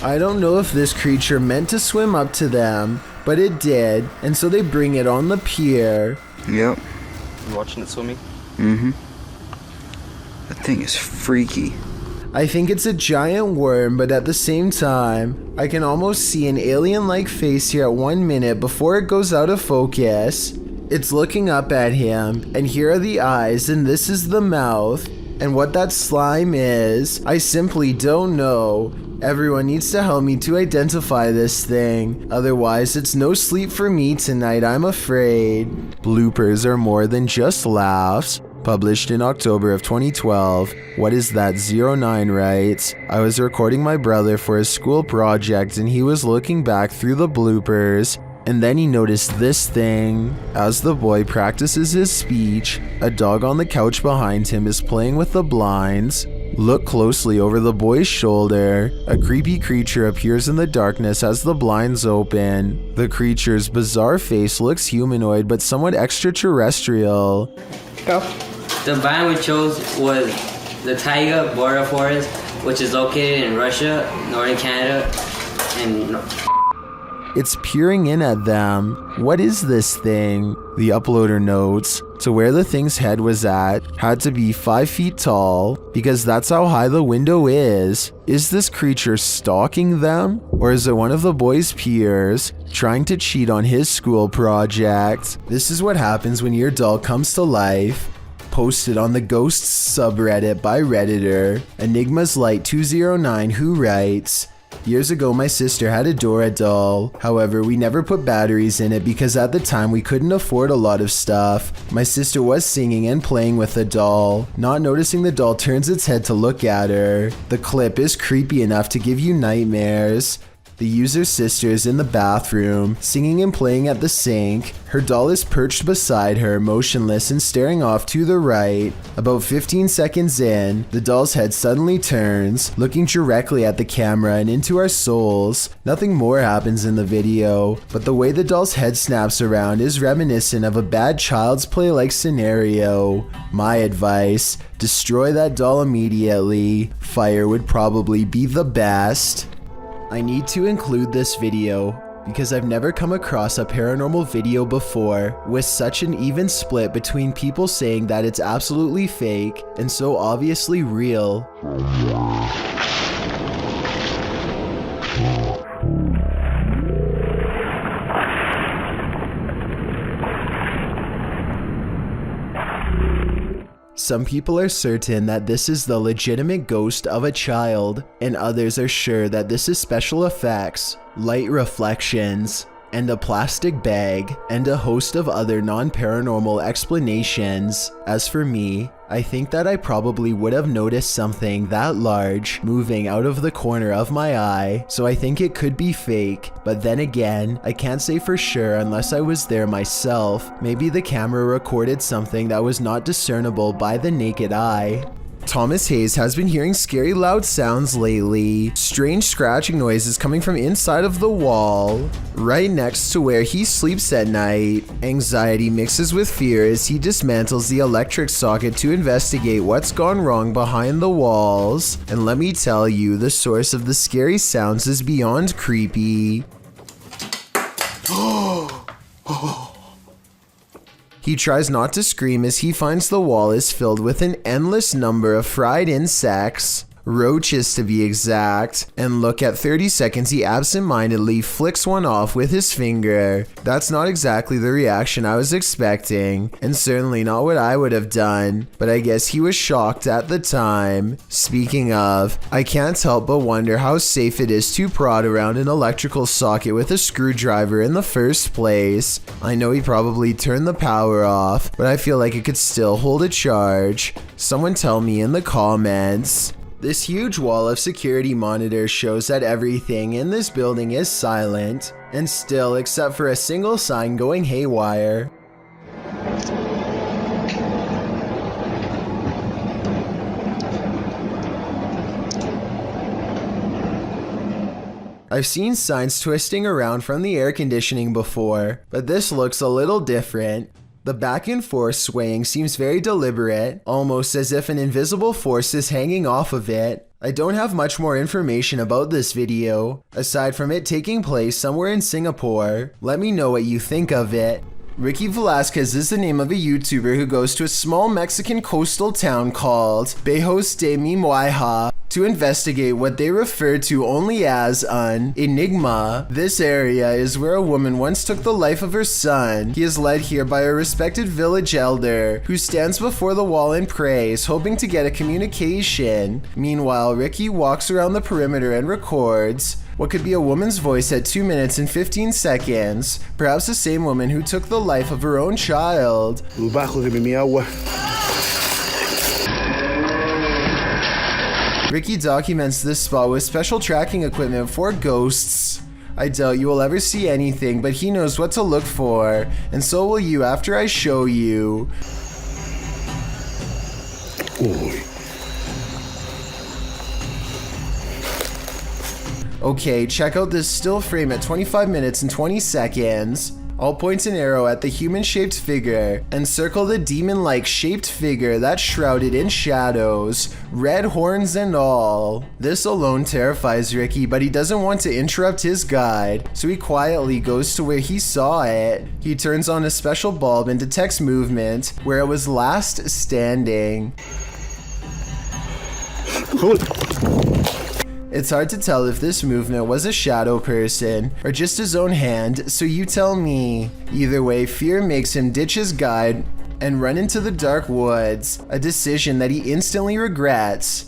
I don't know if this creature meant to swim up to them, but it did, and so they bring it on the pier. Yep. You watching it swimming? Mm-hmm. That thing is freaky. I think it's a giant worm, but at the same time, I can almost see an alien-like face here at 1 minute before it goes out of focus. It's looking up at him, and here are the eyes, and this is the mouth. And what that slime is, I simply don't know. Everyone needs to help me to identify this thing. Otherwise, it's no sleep for me tonight, I'm afraid. Bloopers are more than just laughs. Published in October of 2012. What is that? 09 writes, I was recording my brother for his school project and he was looking back through the bloopers. And then he noticed this thing. As the boy practices his speech, a dog on the couch behind him is playing with the blinds. Look closely over the boy's shoulder. A creepy creature appears in the darkness as the blinds open. The creature's bizarre face looks humanoid but somewhat extraterrestrial. Go. The biome we chose was the taiga border forest, which is located in Russia, northern Canada, and it's peering in at them. What is this thing? The uploader notes, to where the thing's head was at, had to be 5 feet tall, because that's how high the window is. Is this creature stalking them? Or is it one of the boy's peers, trying to cheat on his school project? This is what happens when your doll comes to life. Posted on the Ghosts subreddit by Redditor, Enigma's Light 209, who writes, years ago my sister had a Dora doll. However, we never put batteries in it because at the time we couldn't afford a lot of stuff. My sister was singing and playing with the doll. Not noticing the doll turns its head to look at her. The clip is creepy enough to give you nightmares. The user's sister is in the bathroom, singing and playing at the sink. Her doll is perched beside her, motionless and staring off to the right. About 15 seconds in, the doll's head suddenly turns, looking directly at the camera and into our souls. Nothing more happens in the video, but the way the doll's head snaps around is reminiscent of a bad Child's Play-like scenario. My advice, destroy that doll immediately. Fire would probably be the best. I need to include this video because I've never come across a paranormal video before with such an even split between people saying that it's absolutely fake and so obviously real. Some people are certain that this is the legitimate ghost of a child, and others are sure that this is special effects, light reflections, and a plastic bag, and a host of other non-paranormal explanations. As for me, I think that I probably would have noticed something that large moving out of the corner of my eye, so I think it could be fake. But then again, I can't say for sure unless I was there myself. Maybe the camera recorded something that was not discernible by the naked eye. Thomas Hayes has been hearing scary loud sounds lately. Strange scratching noises coming from inside of the wall, right next to where he sleeps at night. Anxiety mixes with fear as he dismantles the electric socket to investigate what's gone wrong behind the walls. And let me tell you, the source of the scary sounds is beyond creepy. He tries not to scream as he finds the wall is filled with an endless number of fried insects, roaches to be exact, and look, at 30 seconds he absent-mindedly flicks one off with his finger. That's not exactly the reaction I was expecting, and certainly not what I would have done, but I guess he was shocked at the time. Speaking of, I can't help but wonder how safe it is to prod around an electrical socket with a screwdriver in the first place. I know he probably turned the power off, but I feel like it could still hold a charge. Someone tell me in the comments. This huge wall of security monitors shows that everything in this building is silent, and still except for a single sign going haywire. I've seen signs twisting around from the air conditioning before, but this looks a little different. The back and forth swaying seems very deliberate, almost as if an invisible force is hanging off of it. I don't have much more information about this video, aside from it taking place somewhere in Singapore. Let me know what you think of it. Ricky Velasquez is the name of a YouTuber who goes to a small Mexican coastal town called Bejos de Mimoiha to investigate what they refer to only as an enigma. This area is where a woman once took the life of her son. He is led here by a respected village elder who stands before the wall and prays, hoping to get a communication. Meanwhile, Ricky walks around the perimeter and records what could be a woman's voice at 2 minutes and 15 seconds, perhaps the same woman who took the life of her own child. Ricky documents this spot with special tracking equipment for ghosts. I doubt you will ever see anything, but he knows what to look for, and so will you after I show you. Okay, check out this still frame at 25 minutes and 20 seconds. I'll point an arrow at the human-shaped figure and circle the demon-like shaped figure that's shrouded in shadows, red horns and all. This alone terrifies Ricky, but he doesn't want to interrupt his guide, so he quietly goes to where he saw it. He turns on a special bulb and detects movement where it was last standing. It's hard to tell if this movement was a shadow person or just his own hand, so you tell me. Either way, fear makes him ditch his guide and run into the dark woods, a decision that he instantly regrets.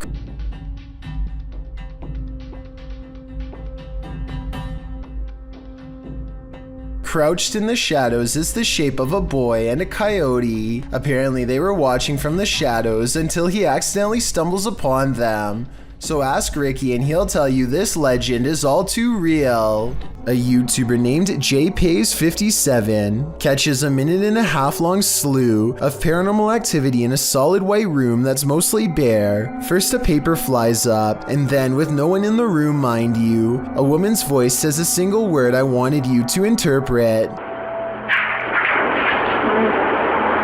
Crouched in the shadows is the shape of a boy and a coyote. Apparently they were watching from the shadows until he accidentally stumbles upon them. So ask Ricky and he'll tell you this legend is all too real. A YouTuber named JPays57 catches a 1.5 minute long slew of paranormal activity in a solid white room that's mostly bare. First a paper flies up, and then, with no one in the room mind you, a woman's voice says a single word I wanted you to interpret.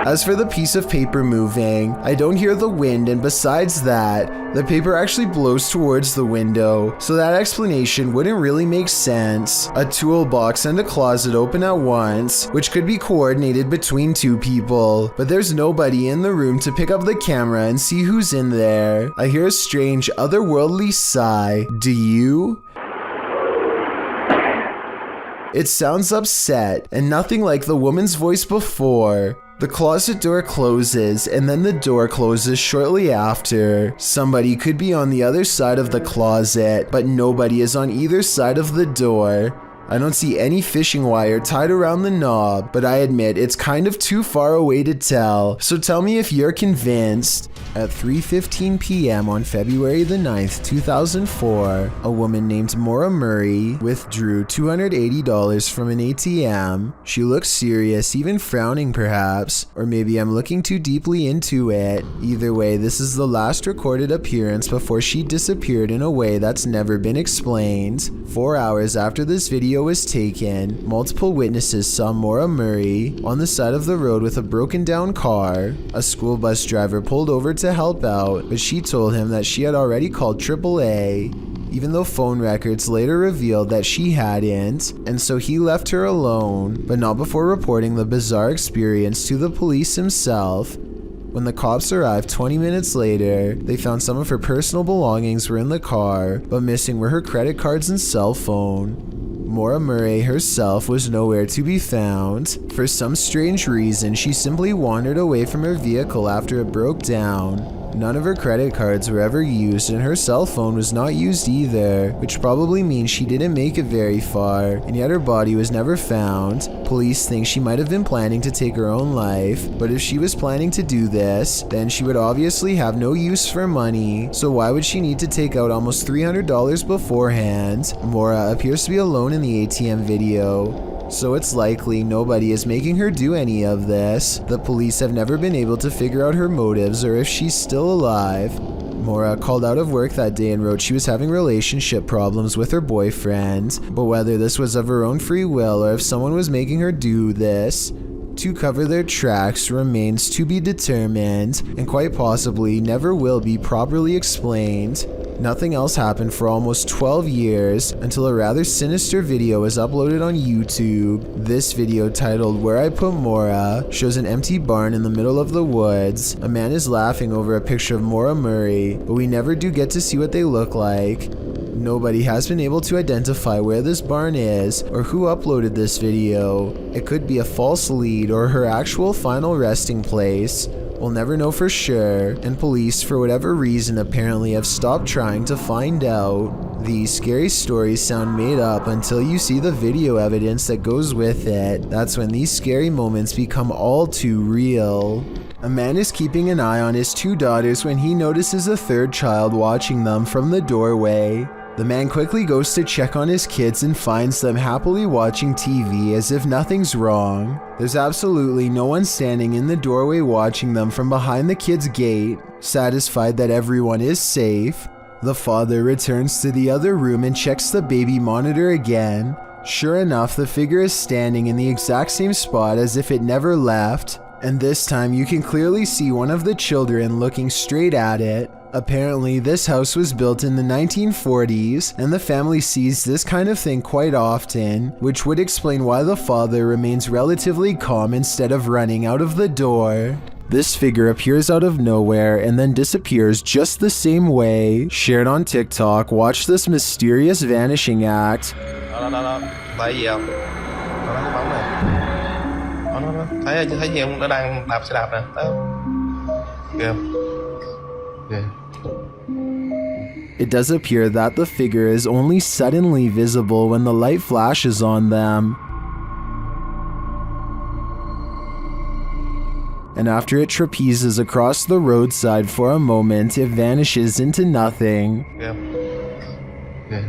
As for the piece of paper moving, I don't hear the wind, and besides that, the paper actually blows towards the window, so that explanation wouldn't really make sense. A toolbox and a closet open at once, which could be coordinated between two people, but there's nobody in the room to pick up the camera and see who's in there. I hear a strange, otherworldly sigh. Do you? It sounds upset, and nothing like the woman's voice before. The closet door closes, and then the door closes shortly after. Somebody could be on the other side of the closet, but nobody is on either side of the door. I don't see any fishing wire tied around the knob, but I admit it's kind of too far away to tell, so tell me if you're convinced. At 3:15 p.m. on February the 9th, 2004, a woman named Mora Murray withdrew $280 from an ATM. She looked serious, even frowning perhaps, or maybe I'm looking too deeply into it. Either way, this is the last recorded appearance before she disappeared in a way that's never been explained. 4 hours after this video was taken, multiple witnesses saw Mora Murray on the side of the road with a broken down car. A school bus driver pulled over to help out, but she told him that she had already called AAA, even though phone records later revealed that she hadn't, and so he left her alone, but not before reporting the bizarre experience to the police himself. When the cops arrived 20 minutes later, they found some of her personal belongings were in the car, but missing were her credit cards and cell phone. Mora Murray herself was nowhere to be found. For some strange reason, she simply wandered away from her vehicle after it broke down. None of her credit cards were ever used, and her cell phone was not used either, which probably means she didn't make it very far, and yet her body was never found. Police think she might have been planning to take her own life, but if she was planning to do this, then she would obviously have no use for money, so why would she need to take out almost $300 beforehand? Mora appears to be alone in the ATM video, so it's likely nobody is making her do any of this. The police have never been able to figure out her motives or if she's still alive. Mora called out of work that day and wrote she was having relationship problems with her boyfriend, but whether this was of her own free will or if someone was making her do this to cover their tracks remains to be determined, and quite possibly never will be properly explained. Nothing else happened for almost 12 years until a rather sinister video was uploaded on YouTube. This video, titled "Where I Put Mora," shows an empty barn in the middle of the woods. A man is laughing over a picture of Mora Murray, but we never do get to see what they look like. Nobody has been able to identify where this barn is or who uploaded this video. It could be a false lead or her actual final resting place. We'll never know for sure, and police, for whatever reason, apparently have stopped trying to find out. These scary stories sound made up until you see the video evidence that goes with it. That's when these scary moments become all too real. A man is keeping an eye on his 2 daughters when he notices a 3rd child watching them from the doorway. The man quickly goes to check on his kids and finds them happily watching TV as if nothing's wrong. There's absolutely no one standing in the doorway watching them from behind the kids' gate. Satisfied that everyone is safe, the father returns to the other room and checks the baby monitor again. Sure enough, the figure is standing in the exact same spot as if it never left, and this time you can clearly see one of the children looking straight at it. Apparently, this house was built in the 1940s, and the family sees this kind of thing quite often, which would explain why the father remains relatively calm instead of running out of the door. This figure appears out of nowhere and then disappears just the same way. Shared on TikTok, watch this mysterious vanishing act. Tại gì không? Nó cái bóng này. Nó. Thấy gì không? Nó đang đạp xe đạp nè. Đó. Kìa. Kìa. It does appear that the figure is only suddenly visible when the light flashes on them. And after it trapezes across the roadside for a moment, it vanishes into nothing. Yeah. Yeah.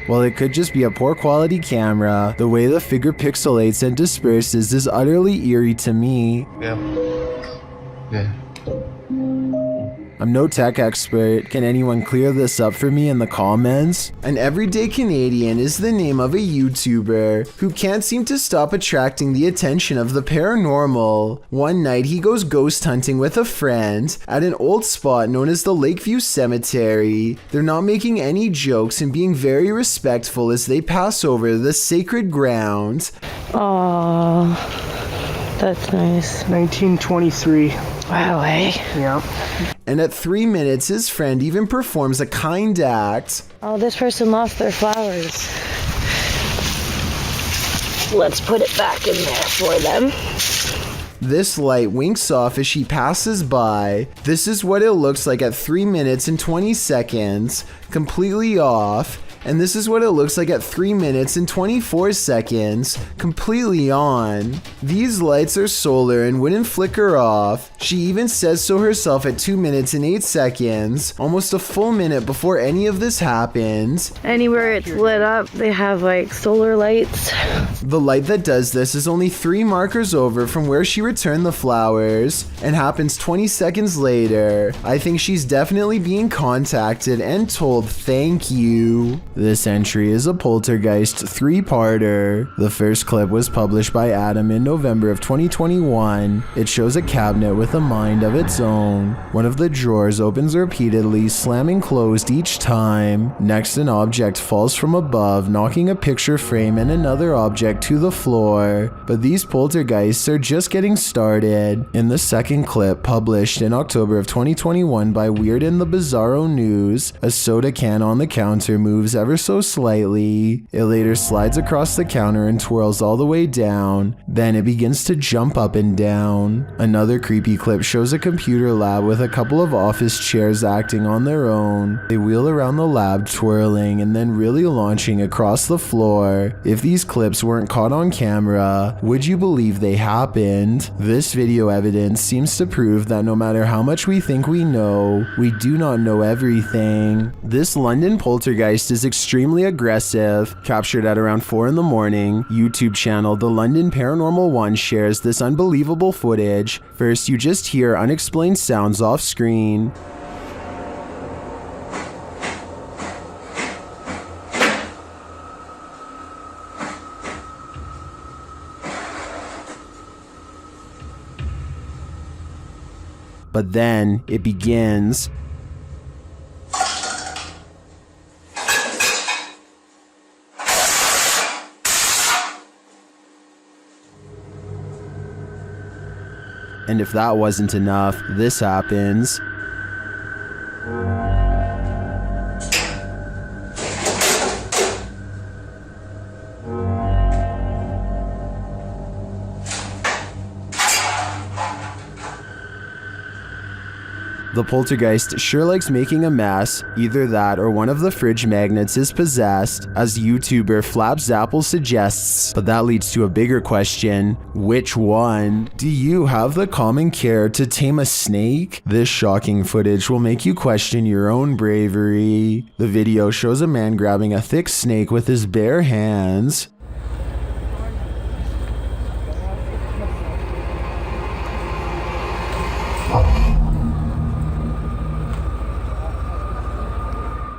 While it could just be a poor quality camera, the way the figure pixelates and disperses is utterly eerie to me. Yeah. Yeah. I'm no tech expert. Can anyone clear this up for me in the comments? An Everyday Canadian is the name of a YouTuber who can't seem to stop attracting the attention of the paranormal. One night he goes ghost hunting with a friend at an old spot known as the Lakeview Cemetery. They're not making any jokes and being very respectful as they pass over the sacred ground. Aww, that's nice. 1923. Wow, eh? Yeah. And at 3 minutes, his friend even performs a kind act. Oh, this person lost their flowers. Let's put it back in there for them. This light winks off as she passes by. This is what it looks like at 3 minutes and 20 seconds, completely off. And this is what it looks like at 3 minutes and 24 seconds, completely on. These lights are solar and wouldn't flicker off. She even says so herself at 2 minutes and 8 seconds, almost a full minute before any of this happened. Anywhere it's lit up, they have like solar lights. The light that does this is only 3 markers over from where she returned the flowers, and happens 20 seconds later. I think she's definitely being contacted and told thank you. This entry is a Poltergeist 3-parter. The first clip was published by Adam in November of 2021. It shows a cabinet with a mind of its own. One of the drawers opens repeatedly, slamming closed each time. Next, an object falls from above, knocking a picture frame and another object to the floor. But these poltergeists are just getting started. In the second clip, published in October of 2021 by Weird and the Bizarro News, a soda can on the counter moves ever so slightly. It later slides across the counter and twirls all the way down. Then it begins to jump up and down. Another creepy clip shows a computer lab with a couple of office chairs acting on their own. They wheel around the lab, twirling and then really launching across the floor. If these clips weren't caught on camera, would you believe they happened? This video evidence seems to prove that no matter how much we think we know, we do not know everything. This London poltergeist is extremely aggressive. Captured at around 4 in the morning, YouTube channel The London Paranormal 1 shares this unbelievable footage. First, you just hear unexplained sounds off screen. But then it begins. And if that wasn't enough, this happens. The poltergeist sure likes making a mess. Either that or one of the fridge magnets is possessed, as YouTuber Flapzapple suggests. But that leads to a bigger question. Which one? Do you have the common care to tame a snake? This shocking footage will make you question your own bravery. The video shows a man grabbing a thick snake with his bare hands.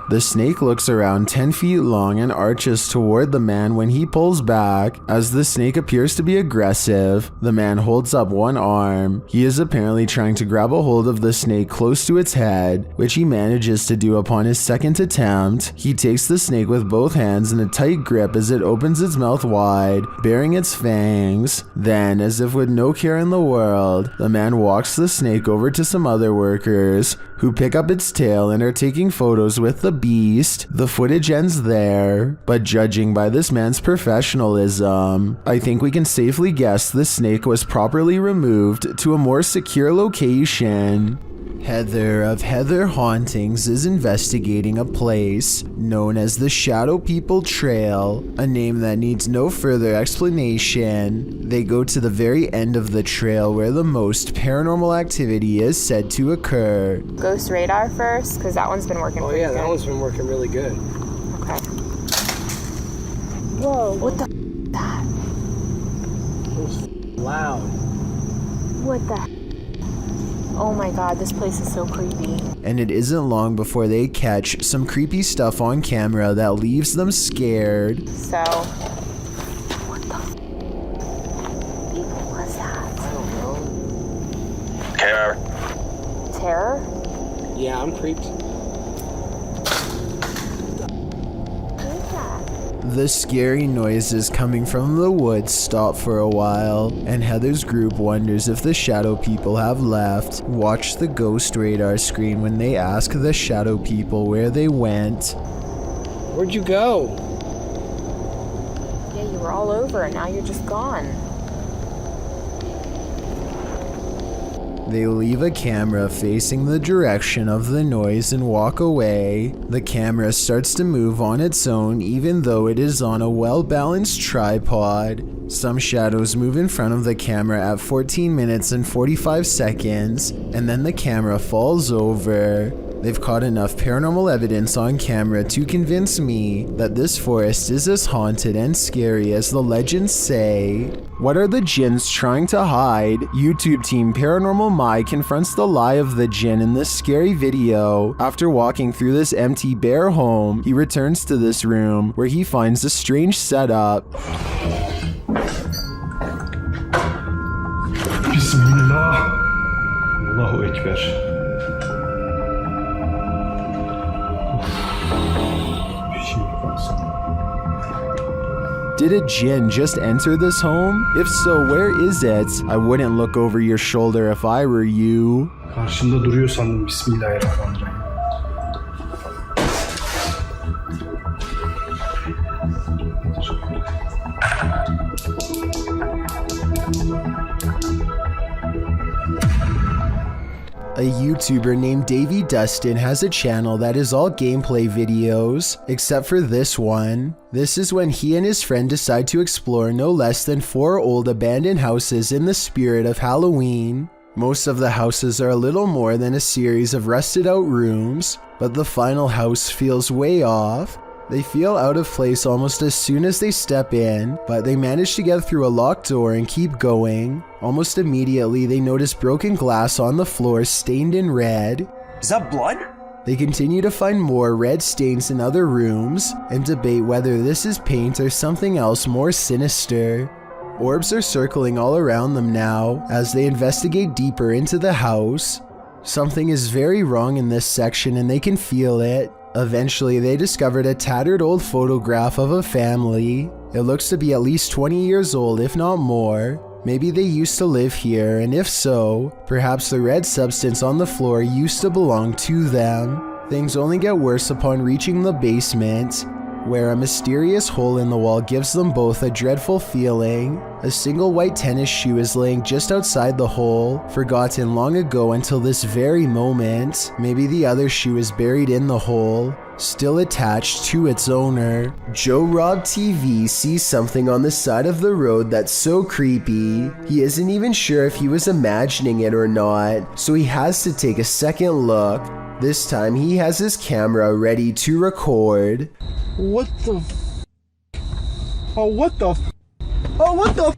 The snake looks around 10 feet long and arches toward the man when he pulls back. As the snake appears to be aggressive, the man holds up one arm. He is apparently trying to grab a hold of the snake close to its head, which he manages to do upon his second attempt. He takes the snake with both hands in a tight grip as it opens its mouth wide, baring its fangs. Then, as if with no care in the world, the man walks the snake over to some other workers, who pick up its tail and are taking photos with the beast. The footage ends there, but judging by this man's professionalism, I think we can safely guess the snake was properly removed to a more secure location. Heather of Heather Hauntings is investigating a place known as the Shadow People Trail, a name that needs no further explanation. They go to the very end of the trail where the most paranormal activity is said to occur. Ghost radar first, because that one's been working pretty good. That one's been working really good. Okay. Whoa, what the f*** that? It was loud. What the Oh my god, this place is so creepy. And it isn't long before they catch some creepy stuff on camera that leaves them scared. So, what the f*** people was that? I don't know. Terror? Yeah, I'm creeped. What is that? The scary noises coming from the woods stop for a while, and Heather's group wonders if the shadow people have left. Watch the ghost radar screen when they ask the shadow people where they went. Where'd you go? Yeah, you were all over and now you're just gone. They leave a camera facing the direction of the noise and walk away. The camera starts to move on its own even though it is on a well-balanced tripod. Some shadows move in front of the camera at 14 minutes and 45 seconds, and then the camera falls over. They've caught enough paranormal evidence on camera to convince me that this forest is as haunted and scary as the legends say. What are the Djinns trying to hide? YouTube team Paranormal Mai confronts the lie of the Djinn in this scary video. After walking through this empty bare home, he returns to this room where he finds a strange setup. Bismillah. Allahu Ekber. Did a Djinn just enter this home? If so, where is it? I wouldn't look over your shoulder if I were you. Karşımda duruyor sandım. Bismillahirrahmanirrahim. A YouTuber named Davey Dustin has a channel that is all gameplay videos, except for this one. This is when he and his friend decide to explore no less than 4 old abandoned houses in the spirit of Halloween. Most of the houses are a little more than a series of rusted out rooms, but the final house feels way off. They feel out of place almost as soon as they step in, but they manage to get through a locked door and keep going. Almost immediately, they notice broken glass on the floor stained in red. Is that blood? They continue to find more red stains in other rooms and debate whether this is paint or something else more sinister. Orbs are circling all around them now as they investigate deeper into the house. Something is very wrong in this section and they can feel it. Eventually, they discovered a tattered old photograph of a family. It looks to be at least 20 years old, if not more. Maybe they used to live here, and if so, perhaps the red substance on the floor used to belong to them. Things only get worse upon reaching the basement, where a mysterious hole in the wall gives them both a dreadful feeling. A single white tennis shoe is laying just outside the hole, forgotten long ago until this very moment. Maybe the other shoe is buried in the hole, still attached to its owner. Joe Rob TV sees something on the side of the road that's so creepy, he isn't even sure if he was imagining it or not, so he has to take a second look. This time he has his camera ready to record. What the Oh, what the Oh, what the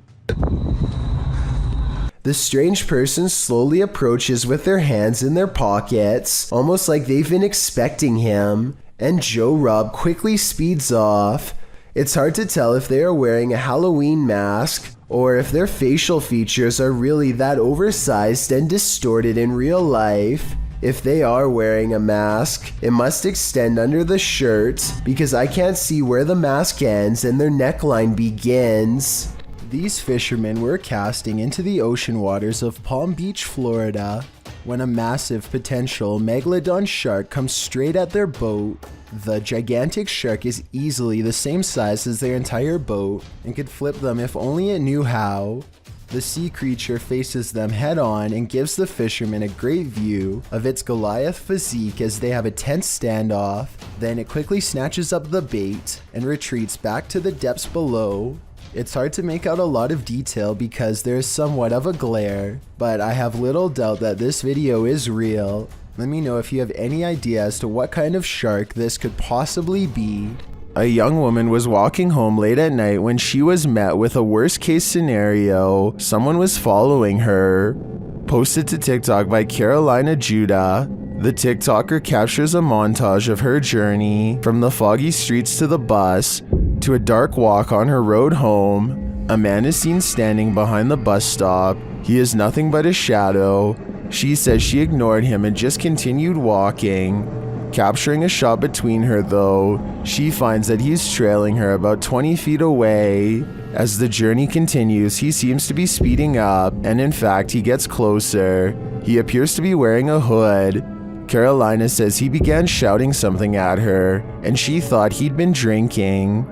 The strange person slowly approaches with their hands in their pockets, almost like they've been expecting him, and Joe Rob quickly speeds off. It's hard to tell if they are wearing a Halloween mask, or if their facial features are really that oversized and distorted in real life. If they are wearing a mask, it must extend under the shirt, because I can't see where the mask ends and their neckline begins. These fishermen were casting into the ocean waters of Palm Beach, Florida, when a massive potential Megalodon shark comes straight at their boat. The gigantic shark is easily the same size as their entire boat and could flip them if only it knew how. The sea creature faces them head on and gives the fishermen a great view of its Goliath physique as they have a tense standoff. Then it quickly snatches up the bait and retreats back to the depths below. It's hard to make out a lot of detail because there is somewhat of a glare, but I have little doubt that this video is real. Let me know if you have any idea as to what kind of shark this could possibly be. A young woman was walking home late at night when she was met with a worst case scenario. Someone was following her. Posted to TikTok by Carolina Judah. The TikToker captures a montage of her journey from the foggy streets to the bus to a dark walk on her road home. A man is seen standing behind the bus stop. He is nothing but a shadow. She says she ignored him and just continued walking. Capturing a shot between her though, she finds that he's trailing her about 20 feet away. As the journey continues, he seems to be speeding up, and in fact, he gets closer. He appears to be wearing a hood. Carolina says he began shouting something at her, and she thought he'd been drinking.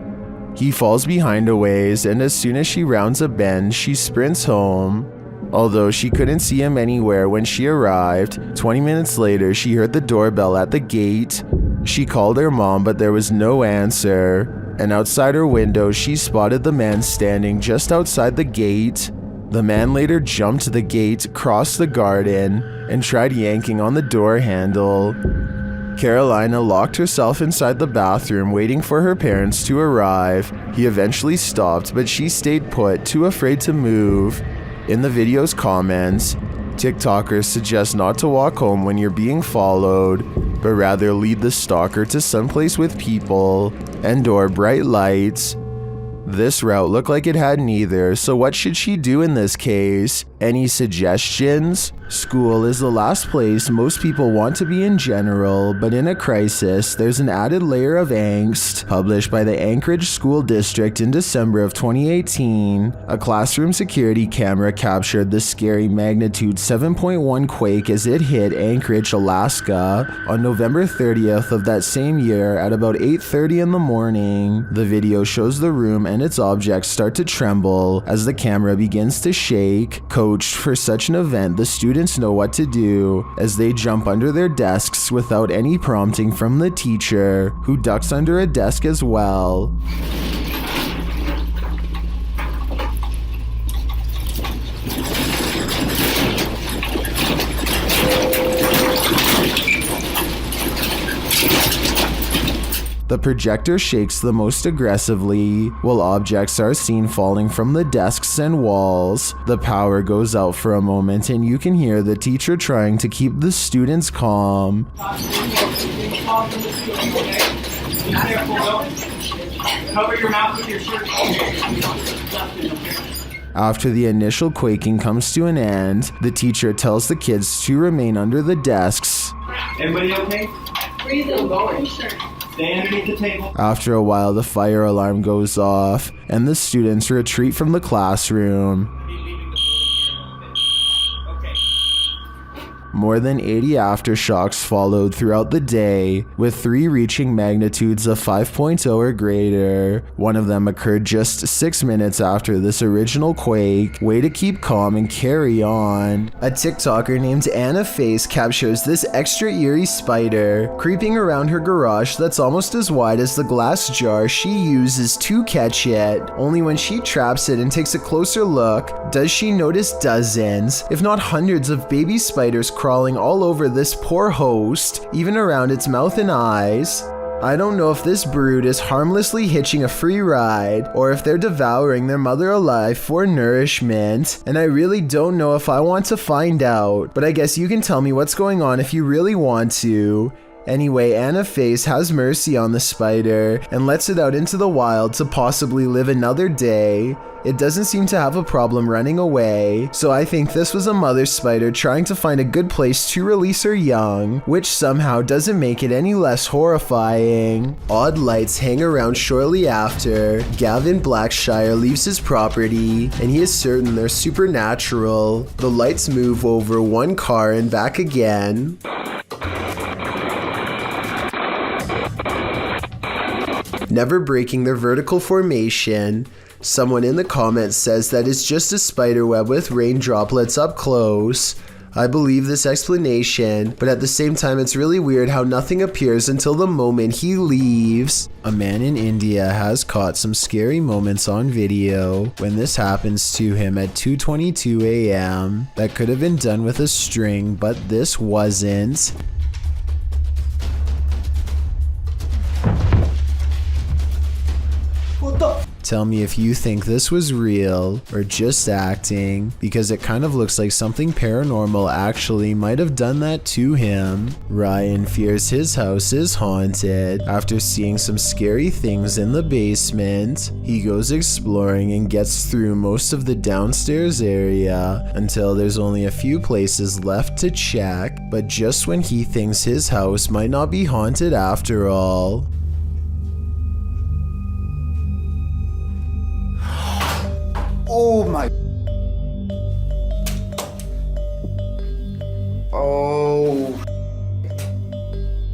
He falls behind a ways, and as soon as she rounds a bend, she sprints home. Although she couldn't see him anywhere when she arrived, 20 minutes later she heard the doorbell at the gate. She called her mom, but there was no answer, and outside her window she spotted the man standing just outside the gate. The man later jumped the gate, crossed the garden, and tried yanking on the door handle. Carolina locked herself inside the bathroom waiting for her parents to arrive. He eventually stopped, but she stayed put, too afraid to move. In the video's comments, TikTokers suggest not to walk home when you're being followed, but rather lead the stalker to someplace with people and/or bright lights. This route looked like it had neither, so what should she do in this case? Any suggestions? School is the last place most people want to be in general, but in a crisis, there's an added layer of angst. Published by the Anchorage School District in December of 2018, a classroom security camera captured the scary magnitude 7.1 quake as it hit Anchorage, Alaska on November 30th of that same year at about 8:30 in the morning. The video shows the room and its objects start to tremble as the camera begins to shake. Coached for such an event, the students know what to do as they jump under their desks without any prompting from the teacher, who ducks under a desk as well. The projector shakes the most aggressively, while objects are seen falling from the desks and walls. The power goes out for a moment and you can hear the teacher trying to keep the students calm. Cover your mouth with your shirt. After the initial quaking comes to an end, the teacher tells the kids to remain under the desks. Everybody okay? Breathing, going. Stay underneath the table. After a while, the fire alarm goes off, and the students retreat from the classroom. More than 80 aftershocks followed throughout the day, with 3 reaching magnitudes of 5.0 or greater. One of them occurred just 6 minutes after this original quake. Way to keep calm and carry on. A TikToker named Anna Face captures this extra eerie spider creeping around her garage that's almost as wide as the glass jar she uses to catch it. Only when she traps it and takes a closer look does she notice dozens, if not hundreds of baby spiders crawling all over this poor host, even around its mouth and eyes. I don't know if this brood is harmlessly hitching a free ride, or if they're devouring their mother alive for nourishment, and I really don't know if I want to find out, but I guess you can tell me what's going on if you really want to. Anyway, Anna Face has mercy on the spider and lets it out into the wild to possibly live another day. It doesn't seem to have a problem running away, so I think this was a mother spider trying to find a good place to release her young, which somehow doesn't make it any less horrifying. Odd lights hang around shortly after. Gavin Blackshire leaves his property, and he is certain they're supernatural. The lights move over one car and back again. Never breaking their vertical formation. Someone in the comments says that it's just a spider web with rain droplets up close. I believe this explanation, but at the same time it's really weird how nothing appears until the moment he leaves. A man in India has caught some scary moments on video when this happens to him at 2:22 a.m. That could have been done with a string, but this wasn't. Tell me if you think this was real or just acting, because it kind of looks like something paranormal actually might have done that to him. Ryan fears his house is haunted after seeing some scary things in the basement. He goes exploring and gets through most of the downstairs area until there's only a few places left to check, but just when he thinks his house might not be haunted after all. Oh my. Oh.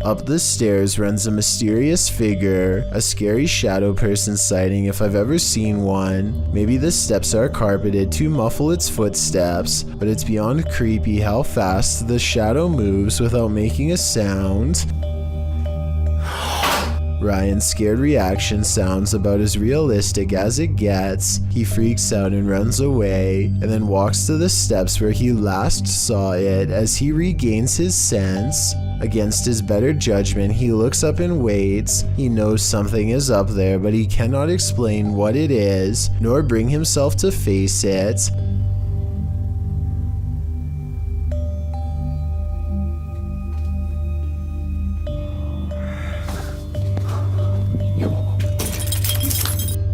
Up the stairs runs a mysterious figure, a scary shadow person sighting if I've ever seen one. Maybe the steps are carpeted to muffle its footsteps, but it's beyond creepy how fast the shadow moves without making a sound. Ryan's scared reaction sounds about as realistic as it gets. He freaks out and runs away, and then walks to the steps where he last saw it as he regains his sense. Against his better judgment, he looks up and waits. He knows something is up there, but he cannot explain what it is, nor bring himself to face it.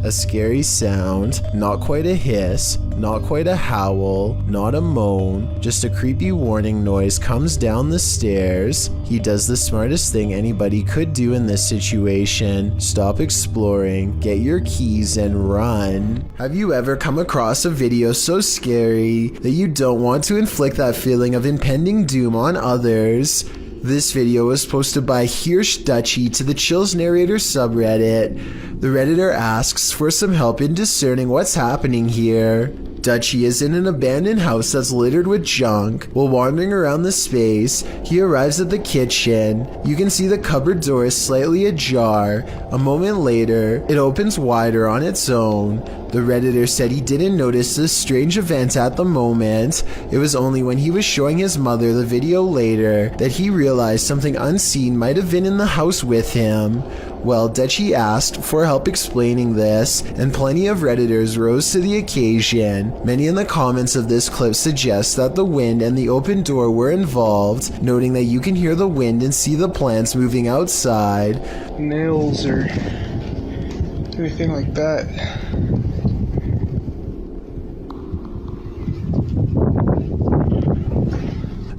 A scary sound, not quite a hiss, not quite a howl, not a moan, just a creepy warning noise comes down the stairs. He does the smartest thing anybody could do in this situation. Stop exploring, get your keys and run. Have you ever come across a video so scary that you don't want to inflict that feeling of impending doom on others? This video was posted by Hirsch Dutchie to the Chills Narrator subreddit. The Redditor asks for some help in discerning what's happening here. Dutchie is in an abandoned house that's littered with junk. While wandering around the space, he arrives at the kitchen. You can see the cupboard door is slightly ajar. A moment later, it opens wider on its own. The Redditor said he didn't notice this strange event at the moment. It was only when he was showing his mother the video later that he realized something unseen might have been in the house with him. Well, Dutchie asked for help explaining this, and plenty of Redditors rose to the occasion. Many in the comments of this clip suggest that the wind and the open door were involved, noting that you can hear the wind and see the plants moving outside. Nails or anything like that.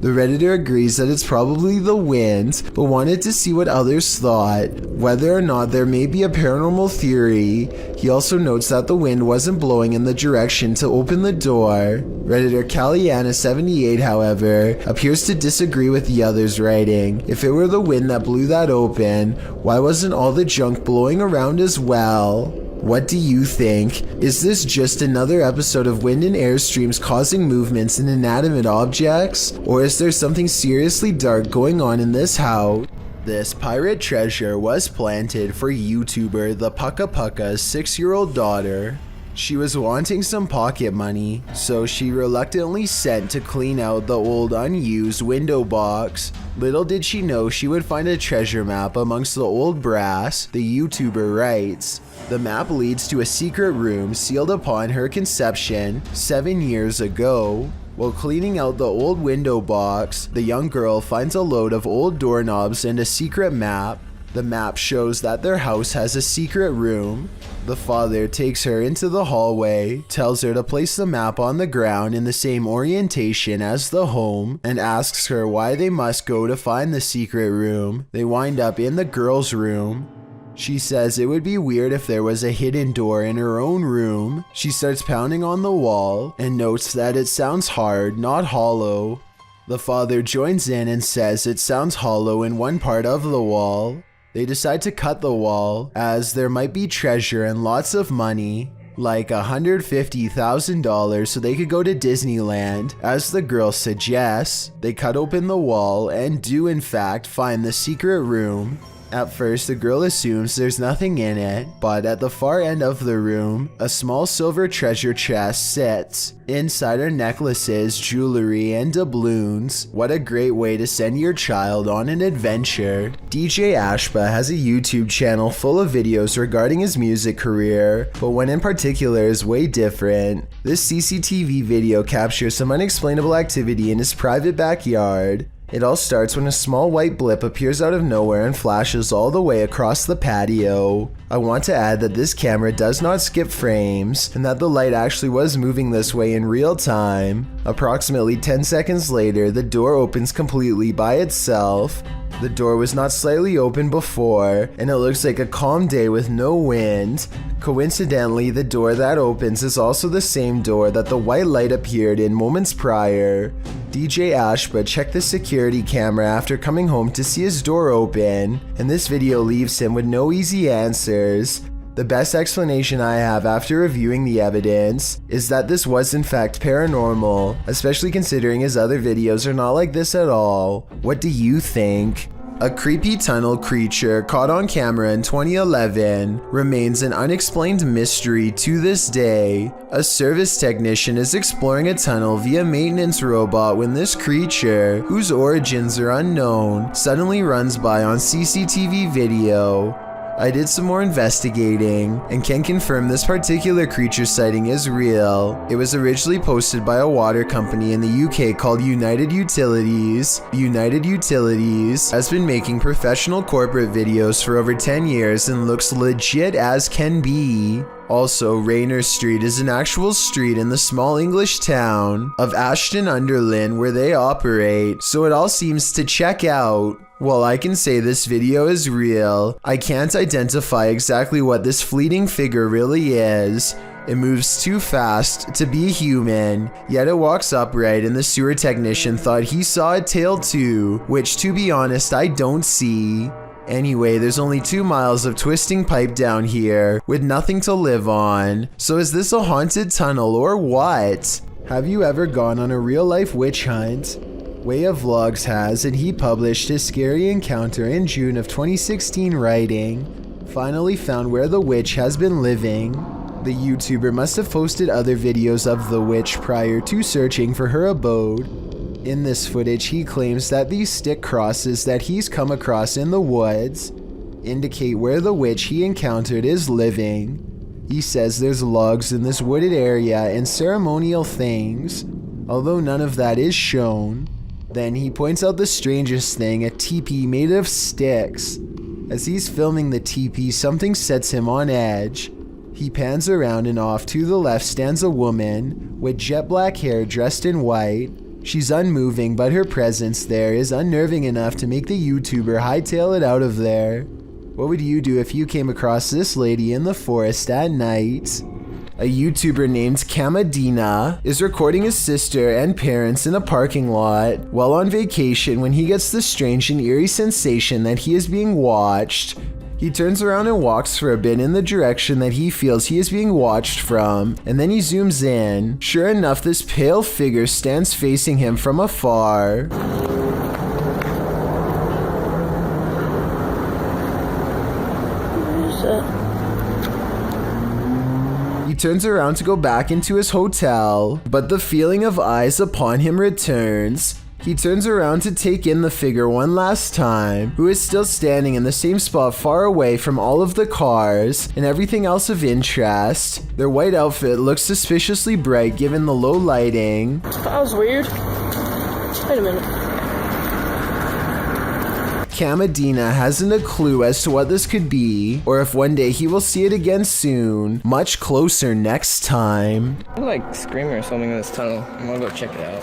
The Redditor agrees that it's probably the wind, but wanted to see what others thought, whether or not there may be a paranormal theory. He also notes that the wind wasn't blowing in the direction to open the door. Redditor Caliana78, however, appears to disagree with the others, writing, "If it were the wind that blew that open, why wasn't all the junk blowing around as well?" What do you think? Is this just another episode of wind and air streams causing movements in inanimate objects? Or is there something seriously dark going on in this house? This pirate treasure was planted for YouTuber the Pucka Pucka's 6-year-old daughter. She was wanting some pocket money, so she reluctantly sent to clean out the old unused window box. Little did she know she would find a treasure map amongst the old brass, the YouTuber writes. The map leads to a secret room sealed upon her conception 7 years ago. While cleaning out the old window box, the young girl finds a load of old doorknobs and a secret map. The map shows that their house has a secret room. The father takes her into the hallway, tells her to place the map on the ground in the same orientation as the home, and asks her why they must go to find the secret room. They wind up in the girl's room. She says it would be weird if there was a hidden door in her own room. She starts pounding on the wall and notes that it sounds hard, not hollow. The father joins in and says it sounds hollow in one part of the wall. They decide to cut the wall, as there might be treasure and lots of money, like $150,000, so they could go to Disneyland. As the girl suggests, they cut open the wall and do in fact find the secret room. At first, the girl assumes there's nothing in it, but at the far end of the room, a small silver treasure chest sits. Inside are necklaces, jewelry, and doubloons. What a great way to send your child on an adventure. DJ Ashba has a YouTube channel full of videos regarding his music career, but one in particular is way different. This CCTV video captures some unexplainable activity in his private backyard. It all starts when a small white blip appears out of nowhere and flashes all the way across the patio. I want to add that this camera does not skip frames, and that the light actually was moving this way in real time. Approximately 10 seconds later, the door opens completely by itself. The door was not slightly open before, and it looks like a calm day with no wind. Coincidentally, the door that opens is also the same door that the white light appeared in moments prior. DJ Ashba checked the security camera after coming home to see his door open, and this video leaves him with no easy answers. The best explanation I have after reviewing the evidence is that this was in fact paranormal, especially considering his other videos are not like this at all. What do you think? A creepy tunnel creature caught on camera in 2011 remains an unexplained mystery to this day. A service technician is exploring a tunnel via maintenance robot when this creature, whose origins are unknown, suddenly runs by on CCTV video. I did some more investigating and can confirm this particular creature sighting is real. It was originally posted by a water company in the UK called United Utilities. United Utilities has been making professional corporate videos for over 10 years and looks legit as can be. Also, Raynor Street is an actual street in the small English town of Ashton-under-Lyne where they operate, so it all seems to check out. While I can say this video is real, I can't identify exactly what this fleeting figure really is. It moves too fast to be human, yet it walks upright, and the sewer technician thought he saw a tail too, which to be honest I don't see. Anyway, there's only 2 miles of twisting pipe down here with nothing to live on. So is this a haunted tunnel or what? Have you ever gone on a real life witch hunt? Way of Vlogs has, and he published his scary encounter in June of 2016 writing, "Finally found where the witch has been living." The YouTuber must have posted other videos of the witch prior to searching for her abode. In this footage, he claims that these stick crosses that he's come across in the woods indicate where the witch he encountered is living. He says there's logs in this wooded area and ceremonial things, although none of that is shown. Then he points out the strangest thing, a teepee made of sticks. As he's filming the teepee, something sets him on edge. He pans around and off to the left stands a woman with jet black hair dressed in white. She's unmoving, but her presence there is unnerving enough to make the YouTuber hightail it out of there. What would you do if you came across this lady in the forest at night? A YouTuber named Kamadina is recording his sister and parents in a parking lot while on vacation when he gets the strange and eerie sensation that he is being watched. He turns around and walks for a bit in the direction that he feels he is being watched from, and then he zooms in. Sure enough, this pale figure stands facing him from afar. He turns around to go back into his hotel, but the feeling of eyes upon him returns. He turns around to take in the figure one last time, who is still standing in the same spot far away from all of the cars and everything else of interest. Their white outfit looks suspiciously bright given the low lighting. That was weird. Wait a minute. Kamadina hasn't a clue as to what this could be, or if one day he will see it again soon, much closer next time. I like screaming or something in this tunnel. I'm gonna go check it out.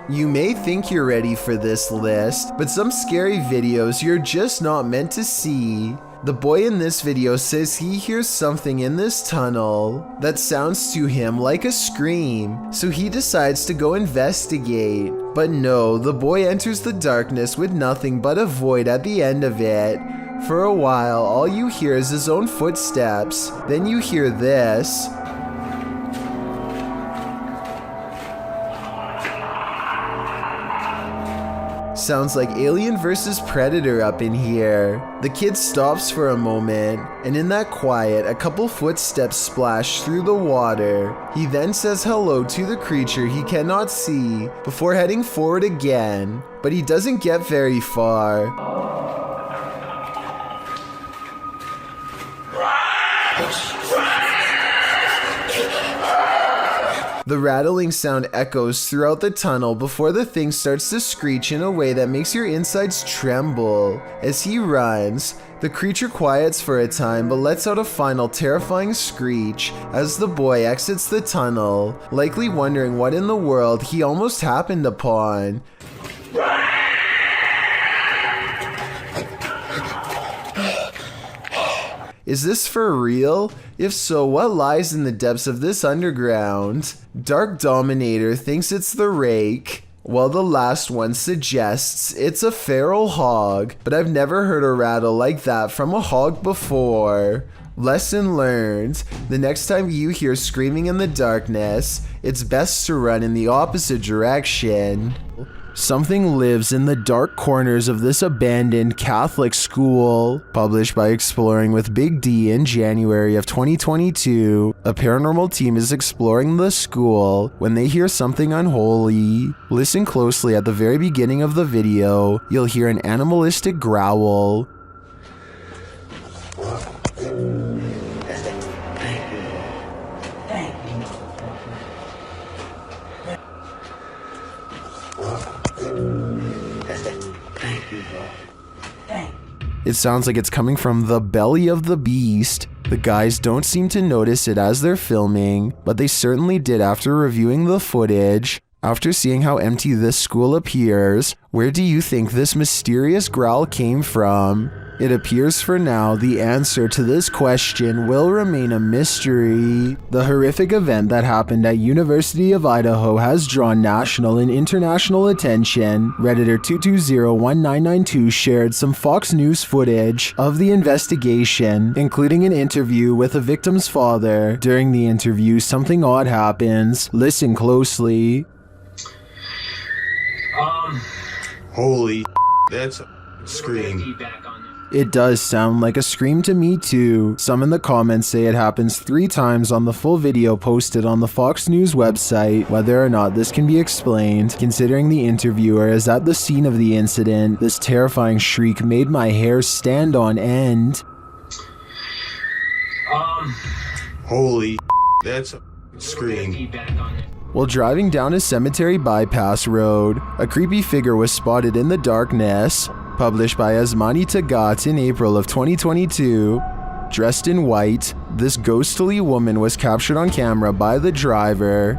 You may think you're ready for this list, but some scary videos you're just not meant to see. The boy in this video says he hears something in this tunnel that sounds to him like a scream, so he decides to go investigate. But no, the boy enters the darkness with nothing but a void at the end of it. For a while, all you hear is his own footsteps. Then you hear this. Sounds like Alien vs. Predator up in here. The kid stops for a moment, and in that quiet, a couple footsteps splash through the water. He then says hello to the creature he cannot see before heading forward again, but he doesn't get very far. The rattling sound echoes throughout the tunnel before the thing starts to screech in a way that makes your insides tremble. As he runs, the creature quiets for a time but lets out a final terrifying screech as the boy exits the tunnel, likely wondering what in the world he almost happened upon. Is this for real? If so, what lies in the depths of this underground? Dark Dominator thinks it's the rake, while the last one suggests it's a feral hog, but I've never heard a rattle like that from a hog before. Lesson learned, the next time you hear screaming in the darkness, it's best to run in the opposite direction. Something lives in the dark corners of this abandoned Catholic school. Published by Exploring with Big D in January of 2022, a paranormal team is exploring the school when they hear something unholy. Listen closely at the very beginning of the video. You'll hear an animalistic growl. It sounds like it's coming from the belly of the beast. The guys don't seem to notice it as they're filming, but they certainly did after reviewing the footage. After seeing how empty this school appears, where do you think this mysterious growl came from? It appears for now the answer to this question will remain a mystery. The horrific event that happened at University of Idaho has drawn national and international attention. Redditor 2201992 shared some Fox News footage of the investigation, including an interview with the victim's father. During the interview, something odd happens. Listen closely. Holy that's a scream. It does sound like a scream to me too. Some in the comments say it happens 3 times on the full video posted on the Fox News website. Whether or not this can be explained, considering the interviewer is at the scene of the incident, this terrifying shriek made my hair stand on end. Holy that's a scream. While driving down a cemetery bypass road, a creepy figure was spotted in the darkness. Published by Asmani Tagat in April of 2022. Dressed in white, this ghostly woman was captured on camera by the driver.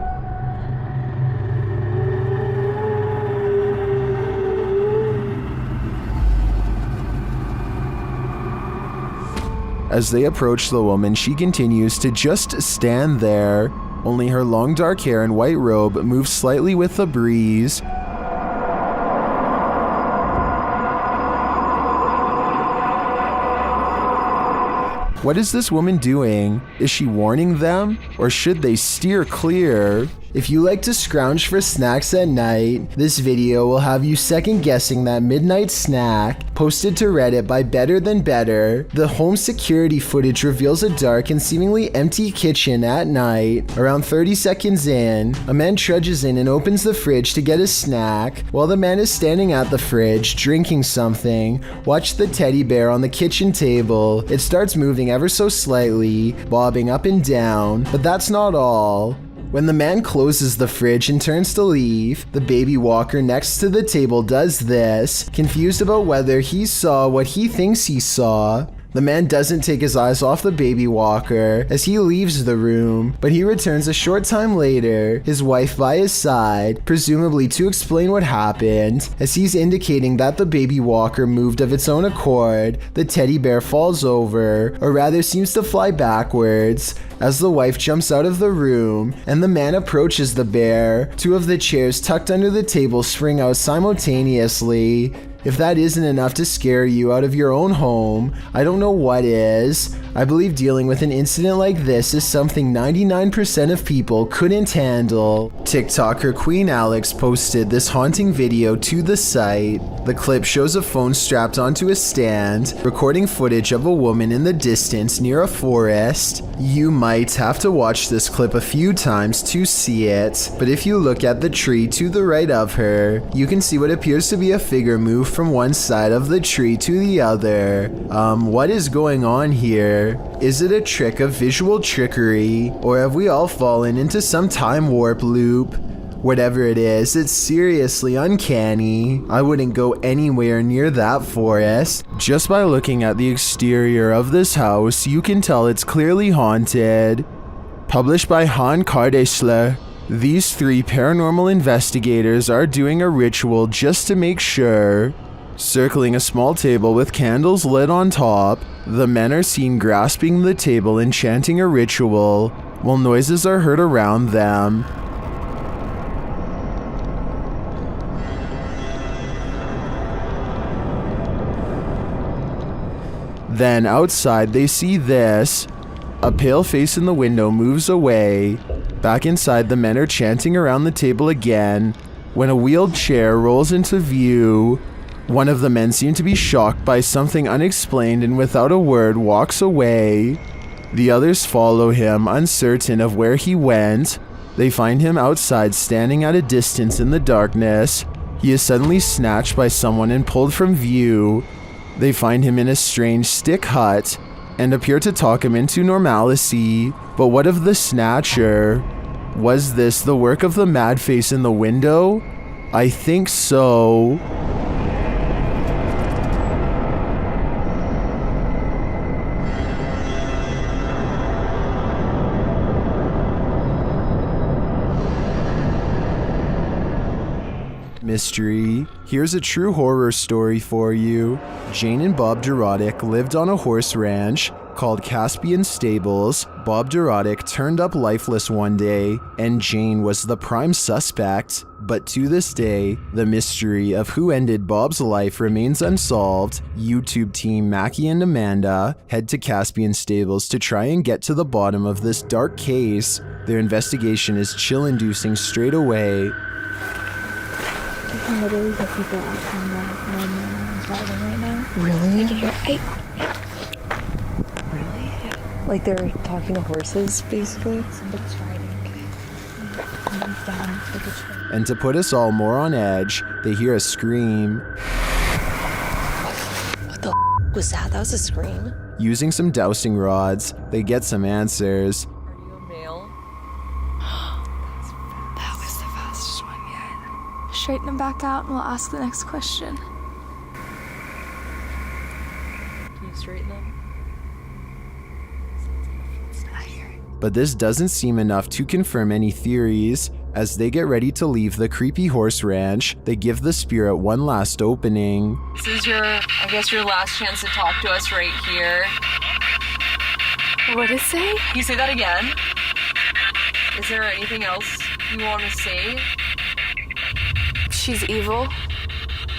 As they approach the woman, she continues to just stand there. Only her long dark hair and white robe move slightly with the breeze. What is this woman doing? Is she warning them? Or should they steer clear? If you like to scrounge for snacks at night, this video will have you second guessing that midnight snack. Posted to Reddit by Better Than Better, the home security footage reveals a dark and seemingly empty kitchen at night. Around 30 seconds in, a man trudges in and opens the fridge to get a snack. While the man is standing at the fridge, drinking something, watch the teddy bear on the kitchen table. It starts moving ever so slightly, bobbing up and down, but that's not all. When the man closes the fridge and turns to leave, the baby walker next to the table does this, confused about whether he saw what he thinks he saw. The man doesn't take his eyes off the baby walker as he leaves the room, but he returns a short time later, his wife by his side, presumably to explain what happened. As he's indicating that the baby walker moved of its own accord, the teddy bear falls over, or rather seems to fly backwards, as the wife jumps out of the room and the man approaches the bear. Two of the chairs tucked under the table spring out simultaneously. If that isn't enough to scare you out of your own home, I don't know what is. I believe dealing with an incident like this is something 99% of people couldn't handle. TikToker Queen Alex posted this haunting video to the site. The clip shows a phone strapped onto a stand, recording footage of a woman in the distance near a forest. You might have to watch this clip a few times to see it, but if you look at the tree to the right of her, you can see what appears to be a figure move from one side of the tree to the other. What is going on here? Is it a trick of visual trickery, or have we all fallen into some time warp loop? Whatever it is, it's seriously uncanny. I wouldn't go anywhere near that forest. Just by looking at the exterior of this house, you can tell it's clearly haunted. Published by Han Kardesler. These three paranormal investigators are doing a ritual just to make sure. Circling a small table with candles lit on top, the men are seen grasping the table and chanting a ritual, while noises are heard around them. Then outside they see this. A pale face in the window moves away. Back inside, the men are chanting around the table again, when a wheeled chair rolls into view. One of the men seems to be shocked by something unexplained and without a word walks away. The others follow him, uncertain of where he went. They find him outside standing at a distance in the darkness. He is suddenly snatched by someone and pulled from view. They find him in a strange stick hut and appear to talk him into normalcy. But what of the snatcher? Was this the work of the mad face in the window? I think so. Mystery. Here's a true horror story for you. Jane and Bob Durotic lived on a horse ranch called Caspian Stables. Bob Durotic turned up lifeless one day, and Jane was the prime suspect. But to this day, the mystery of who ended Bob's life remains unsolved. YouTube team Mackie and Amanda head to Caspian Stables to try and get to the bottom of this dark case. Their investigation is chill-inducing straight away. You can literally hear people out on the driving right now. Really? You can hear, Really? Like they're talking to horses, basically? Somebody's riding. He's down like a tree. And to put us all more on edge, they hear a scream. What the was that? That was a scream. Using some dowsing rods, they get some answers. Are you a male? That was the fastest one yet. Straighten them back out and we'll ask the next question. Can you straighten them? But this doesn't seem enough to confirm any theories. As they get ready to leave the creepy horse ranch, they give the spirit one last opening. This is your last chance to talk to us right here. What did it say? Can you say that again? Is there anything else you want to say? She's evil.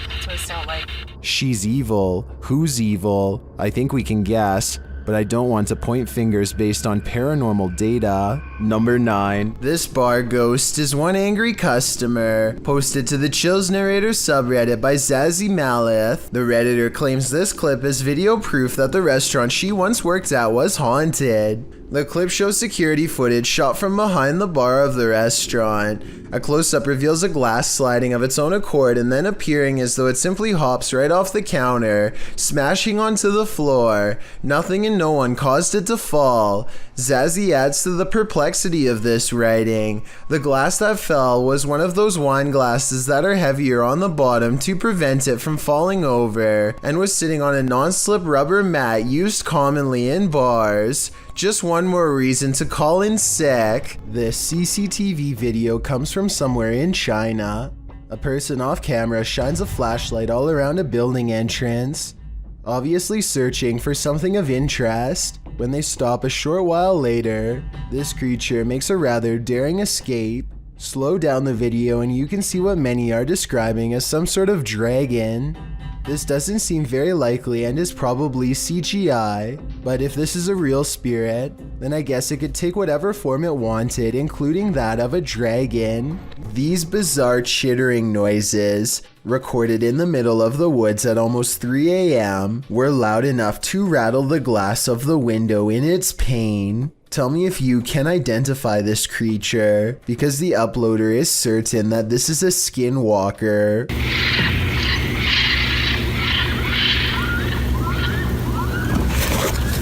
That's what it sounds like. She's evil. Who's evil? I think we can guess, but I don't want to point fingers based on paranormal data. Number 9. This bar ghost is one angry customer. Posted to the Chills Narrator subreddit by Zazie Malith. The Redditor claims this clip is video proof that the restaurant she once worked at was haunted. The clip shows security footage shot from behind the bar of the restaurant. A close-up reveals a glass sliding of its own accord and then appearing as though it simply hops right off the counter, smashing onto the floor. Nothing and no one caused it to fall. Zazie adds to the perplexity of this writing. The glass that fell was one of those wine glasses that are heavier on the bottom to prevent it from falling over, and was sitting on a non-slip rubber mat used commonly in bars. Just one more reason to call in sick. This CCTV video comes from somewhere in China. A person off camera shines a flashlight all around a building entrance, obviously searching for something of interest. When they stop a short while later, this creature makes a rather daring escape. Slow down the video and you can see what many are describing as some sort of dragon. This doesn't seem very likely and is probably CGI, but if this is a real spirit, then I guess it could take whatever form it wanted, including that of a dragon. These bizarre chittering noises, recorded in the middle of the woods at almost 3 a.m., were loud enough to rattle the glass of the window in its pain. Tell me if you can identify this creature, because the uploader is certain that this is a skinwalker.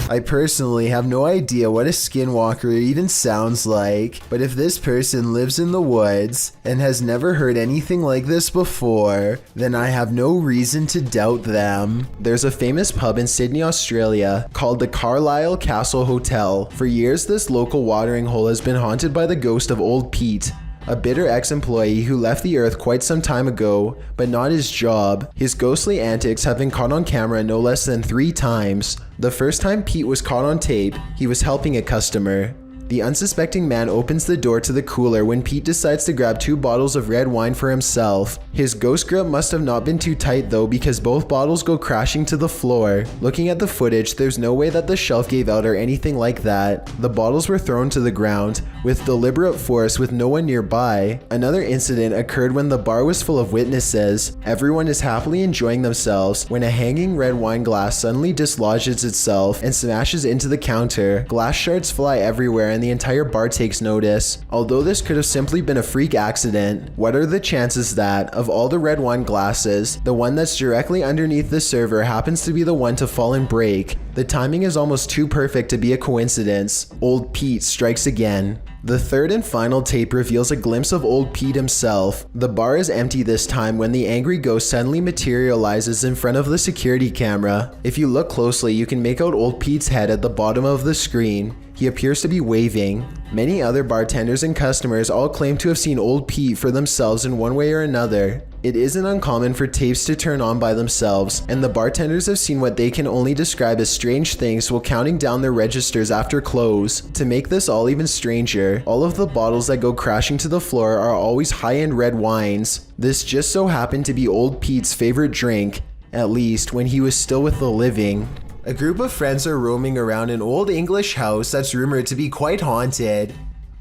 I personally have no idea what a skinwalker even sounds like, but if this person lives in the woods and has never heard anything like this before, then I have no reason to doubt them. There's a famous pub in Sydney, Australia called the Carlisle Castle Hotel. For years, this local watering hole has been haunted by the ghost of Old Pete, a bitter ex-employee who left the earth quite some time ago, but not his job. His ghostly antics have been caught on camera no less than 3 times. The first time Pete was caught on tape, he was helping a customer. The unsuspecting man opens the door to the cooler when Pete decides to grab 2 bottles of red wine for himself. His ghost grip must have not been too tight though, because both bottles go crashing to the floor. Looking at the footage, there's no way that the shelf gave out or anything like that. The bottles were thrown to the ground with deliberate force with no one nearby. Another incident occurred when the bar was full of witnesses. Everyone is happily enjoying themselves when a hanging red wine glass suddenly dislodges itself and smashes into the counter. Glass shards fly everywhere and the entire bar takes notice. Although this could have simply been a freak accident, what are the chances that, of all the red wine glasses, the one that's directly underneath the server happens to be the one to fall and break? The timing is almost too perfect to be a coincidence. Old Pete strikes again. The third and final tape reveals a glimpse of Old Pete himself. The bar is empty this time when the angry ghost suddenly materializes in front of the security camera. If you look closely, you can make out Old Pete's head at the bottom of the screen. He appears to be waving. Many other bartenders and customers all claim to have seen Old Pete for themselves in one way or another. It isn't uncommon for tapes to turn on by themselves, and the bartenders have seen what they can only describe as strange things while counting down their registers after close. To make this all even stranger, all of the bottles that go crashing to the floor are always high-end red wines. This just so happened to be Old Pete's favorite drink, at least when he was still with the living. A group of friends are roaming around an old English house that's rumored to be quite haunted.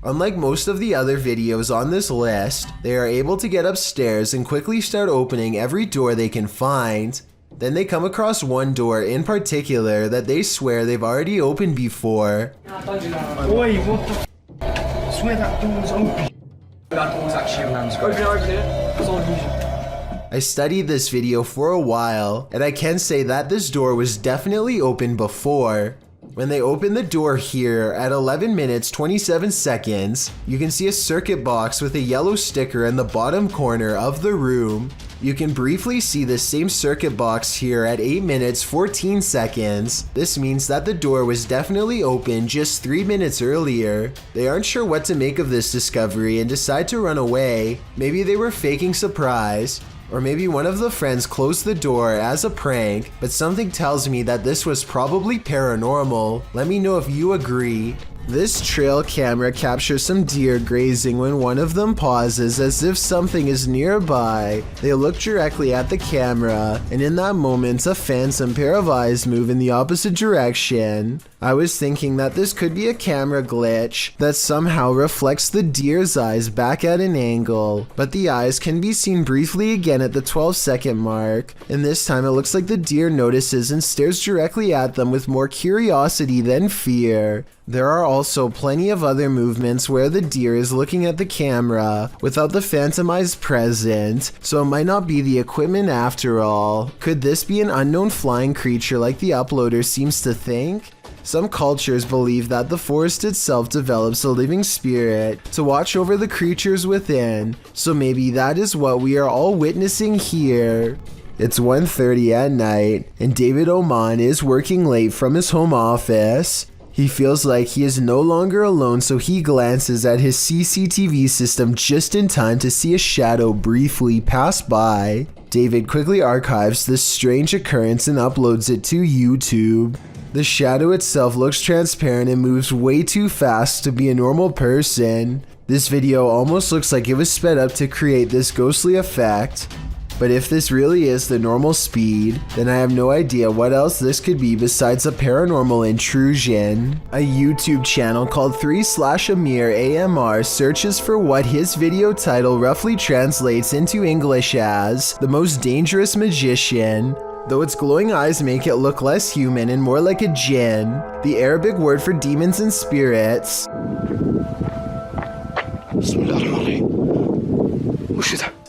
Unlike most of the other videos on this list, they are able to get upstairs and quickly start opening every door they can find. Then they come across one door in particular that they swear they've already opened before. Oi, what the I swear that door's open. That door's actually a man's ghost. Open it. It's all illusion. I studied this video for a while, and I can say that this door was definitely open before. When they open the door here at 11 minutes 27 seconds, you can see a circuit box with a yellow sticker in the bottom corner of the room. You can briefly see the same circuit box here at 8 minutes 14 seconds. This means that the door was definitely open just 3 minutes earlier. They aren't sure what to make of this discovery and decide to run away. Maybe they were faking surprise. Or maybe one of the friends closed the door as a prank, but something tells me that this was probably paranormal. Let me know if you agree. This trail camera captures some deer grazing when one of them pauses as if something is nearby. They look directly at the camera, and in that moment, a phantom pair of eyes move in the opposite direction. I was thinking that this could be a camera glitch that somehow reflects the deer's eyes back at an angle, but the eyes can be seen briefly again at the 12-second mark, and this time it looks like the deer notices and stares directly at them with more curiosity than fear. There are also plenty of other movements where the deer is looking at the camera without the phantom eyes present, so it might not be the equipment after all. Could this be an unknown flying creature like the uploader seems to think? Some cultures believe that the forest itself develops a living spirit to watch over the creatures within, so maybe that is what we are all witnessing here. It's 1:30 at night, and David Oman is working late from his home office. He feels like he is no longer alone, so he glances at his CCTV system just in time to see a shadow briefly pass by. David quickly archives this strange occurrence and uploads it to YouTube. The shadow itself looks transparent and moves way too fast to be a normal person. This video almost looks like it was sped up to create this ghostly effect. But if this really is the normal speed, then I have no idea what else this could be besides a paranormal intrusion. A YouTube channel called 3/Amir AMR searches for what his video title roughly translates into English as the most dangerous magician. Though its glowing eyes make it look less human and more like a Djinn, the Arabic word for demons and spirits.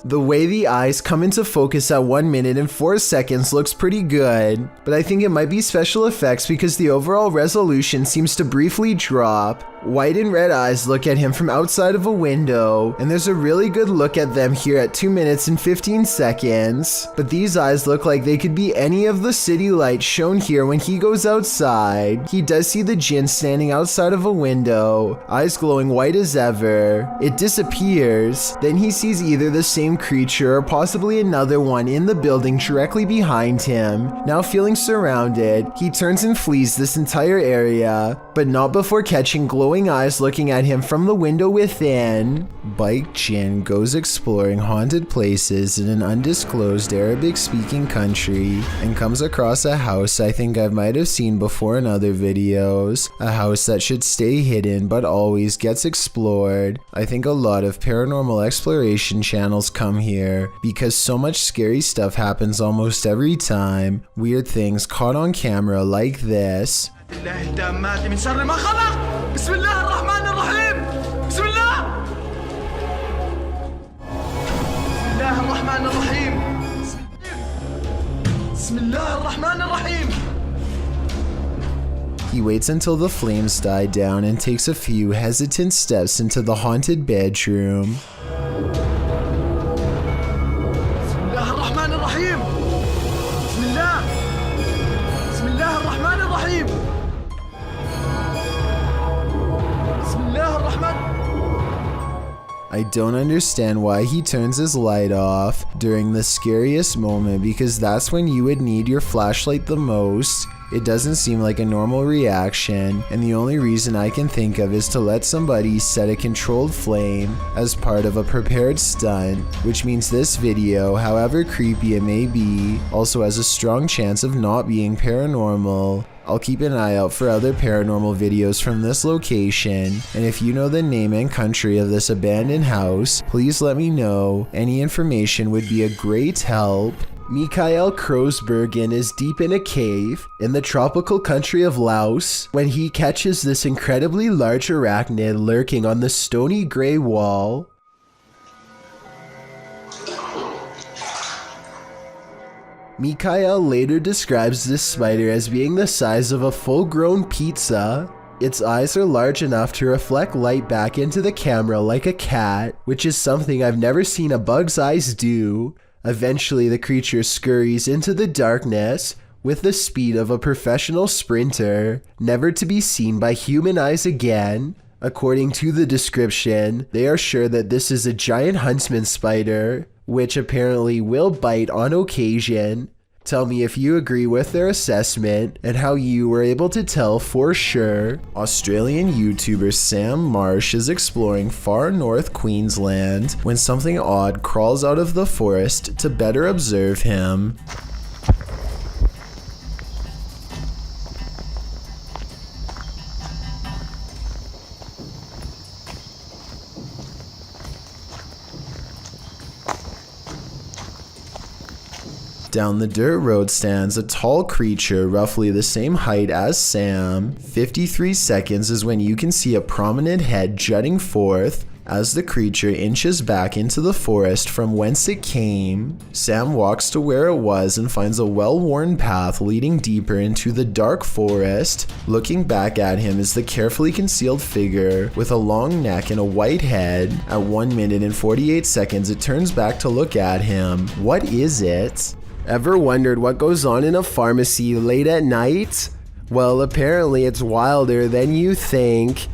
The way the eyes come into focus at 1 minute and 4 seconds looks pretty good, but I think it might be special effects because the overall resolution seems to briefly drop. White and red eyes look at him from outside of a window, and there's a really good look at them here at 2 minutes and 15 seconds. But these eyes look like they could be any of the city lights shown here when he goes outside. He does see the Djinn standing outside of a window, eyes glowing white as ever. It disappears. Then he sees either the same creature or possibly another one in the building directly behind him. Now feeling surrounded, he turns and flees this entire area, but not before catching glowing eyes looking at him from the window within. Bike Djinn goes exploring haunted places in an undisclosed Arabic-speaking country and comes across a house I think I might have seen before in other videos. A house that should stay hidden but always gets explored. I think a lot of paranormal exploration channels come here because so much scary stuff happens almost every time. Weird things caught on camera like this. بسم الله الرحمن الرحيم بسم الله بسم الله الرحمن الرحيم بسم الله الرحمن الرحيم. He waits until the flames die down and takes a few hesitant steps into the haunted bedroom. بسم الله الرحمن الرحيم بسم الله بسم الله الرحمن الرحيم. I don't understand why he turns his light off during the scariest moment because that's when you would need your flashlight the most. It doesn't seem like a normal reaction, and the only reason I can think of is to let somebody set a controlled flame as part of a prepared stunt, which means this video, however creepy it may be, also has a strong chance of not being paranormal. I'll keep an eye out for other paranormal videos from this location, and if you know the name and country of this abandoned house, please let me know. Any information would be a great help. Mikael Kroosbergen is deep in a cave in the tropical country of Laos when he catches this incredibly large arachnid lurking on the stony gray wall. Mikael later describes this spider as being the size of a full-grown pizza. Its eyes are large enough to reflect light back into the camera like a cat, which is something I've never seen a bug's eyes do. Eventually, the creature scurries into the darkness with the speed of a professional sprinter, never to be seen by human eyes again. According to the description, they are sure that this is a giant huntsman spider, which apparently will bite on occasion. Tell me if you agree with their assessment and how you were able to tell for sure. Australian YouTuber Sam Marsh is exploring far north Queensland when something odd crawls out of the forest to better observe him. Down the dirt road stands a tall creature roughly the same height as Sam. 53 seconds is when you can see a prominent head jutting forth as the creature inches back into the forest from whence it came. Sam walks to where it was and finds a well-worn path leading deeper into the dark forest. Looking back at him is the carefully concealed figure with a long neck and a white head. At 1 minute and 48 seconds, it turns back to look at him. What is it? Ever wondered what goes on in a pharmacy late at night? Well, apparently it's wilder than you think.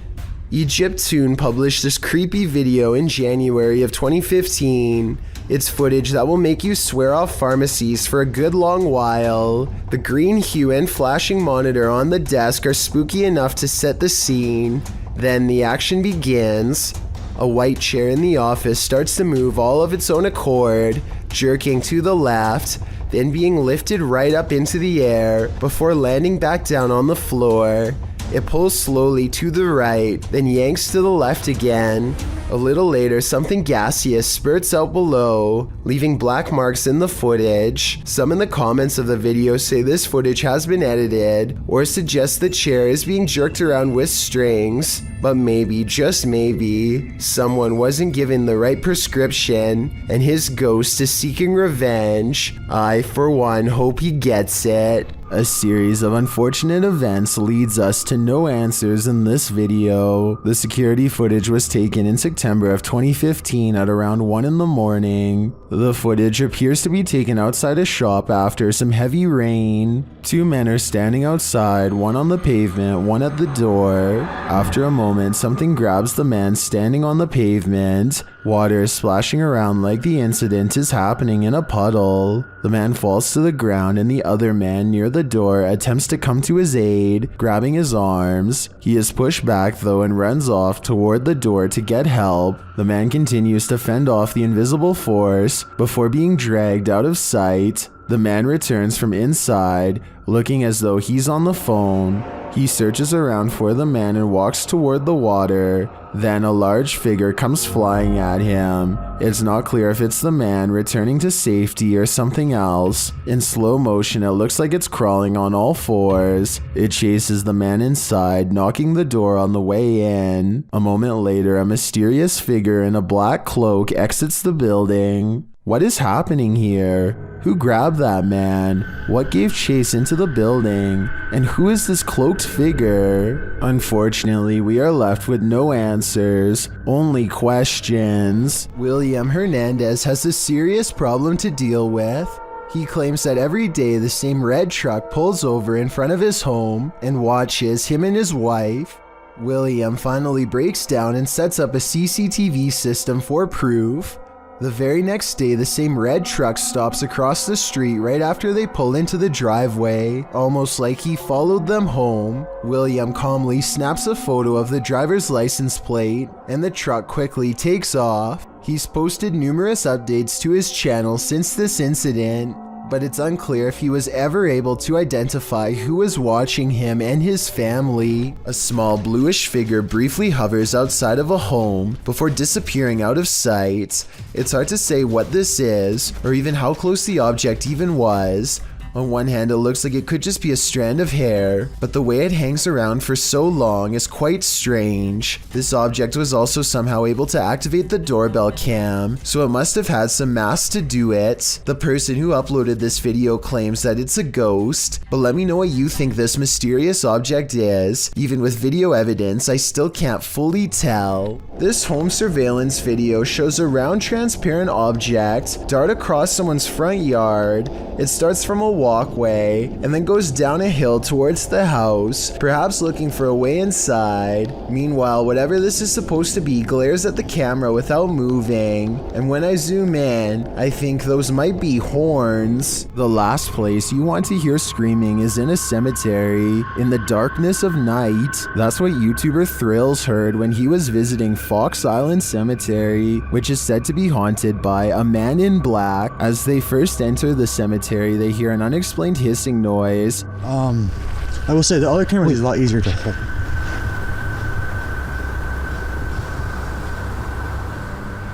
Egyptoon published this creepy video in January of 2015. It's footage that will make you swear off pharmacies for a good long while. The green hue and flashing monitor on the desk are spooky enough to set the scene. Then the action begins. A white chair in the office starts to move all of its own accord, jerking to the left, then being lifted right up into the air before landing back down on the floor. It pulls slowly to the right, then yanks to the left again. A little later, something gaseous spurts out below, leaving black marks in the footage. Some in the comments of the video say this footage has been edited, or suggest the chair is being jerked around with strings. But maybe, just maybe, someone wasn't given the right prescription, and his ghost is seeking revenge. I, for one, hope he gets it. A series of unfortunate events leads us to no answers in this video. The security footage was taken in September of 2015 at around 1 in the morning. The footage appears to be taken outside a shop after some heavy rain. Two men are standing outside, one on the pavement, one at the door. After a moment, something grabs the man standing on the pavement. Water is splashing around like the incident is happening in a puddle. The man falls to the ground and the other man near the door attempts to come to his aid, grabbing his arms. He is pushed back though and runs off toward the door to get help. The man continues to fend off the invisible force before being dragged out of sight. The man returns from inside, looking as though he's on the phone. He searches around for the man and walks toward the water. Then a large figure comes flying at him. It's not clear if it's the man returning to safety or something else. In slow motion, it looks like it's crawling on all fours. It chases the man inside, knocking the door on the way in. A moment later, a mysterious figure in a black cloak exits the building. What is happening here? Who grabbed that man? What gave chase into the building? And who is this cloaked figure? Unfortunately, we are left with no answers, only questions. William Hernandez has a serious problem to deal with. He claims that every day the same red truck pulls over in front of his home and watches him and his wife. William finally breaks down and sets up a CCTV system for proof. The very next day, the same red truck stops across the street right after they pull into the driveway, almost like he followed them home. William calmly snaps a photo of the driver's license plate, and the truck quickly takes off. He's posted numerous updates to his channel since this incident, but it's unclear if he was ever able to identify who was watching him and his family. A small bluish figure briefly hovers outside of a home before disappearing out of sight. It's hard to say what this is, or even how close the object even was. On one hand, it looks like it could just be a strand of hair, but the way it hangs around for so long is quite strange. This object was also somehow able to activate the doorbell cam, so it must have had some mass to do it. The person who uploaded this video claims that it's a ghost, but let me know what you think this mysterious object is. Even with video evidence, I still can't fully tell. This home surveillance video shows a round transparent object dart across someone's front yard. It starts from a walkway and then goes down a hill towards the house, perhaps looking for a way inside. Meanwhile, whatever this is supposed to be glares at the camera without moving, and when I zoom in, I think those might be horns. The last place you want to hear screaming is in a cemetery, in the darkness of night. That's what YouTuber Thrills heard when he was visiting Fox Island Cemetery, which is said to be haunted by a man in black. As they first enter the cemetery, they hear an unexplained hissing noise. I will say the other camera is a lot easier to hold.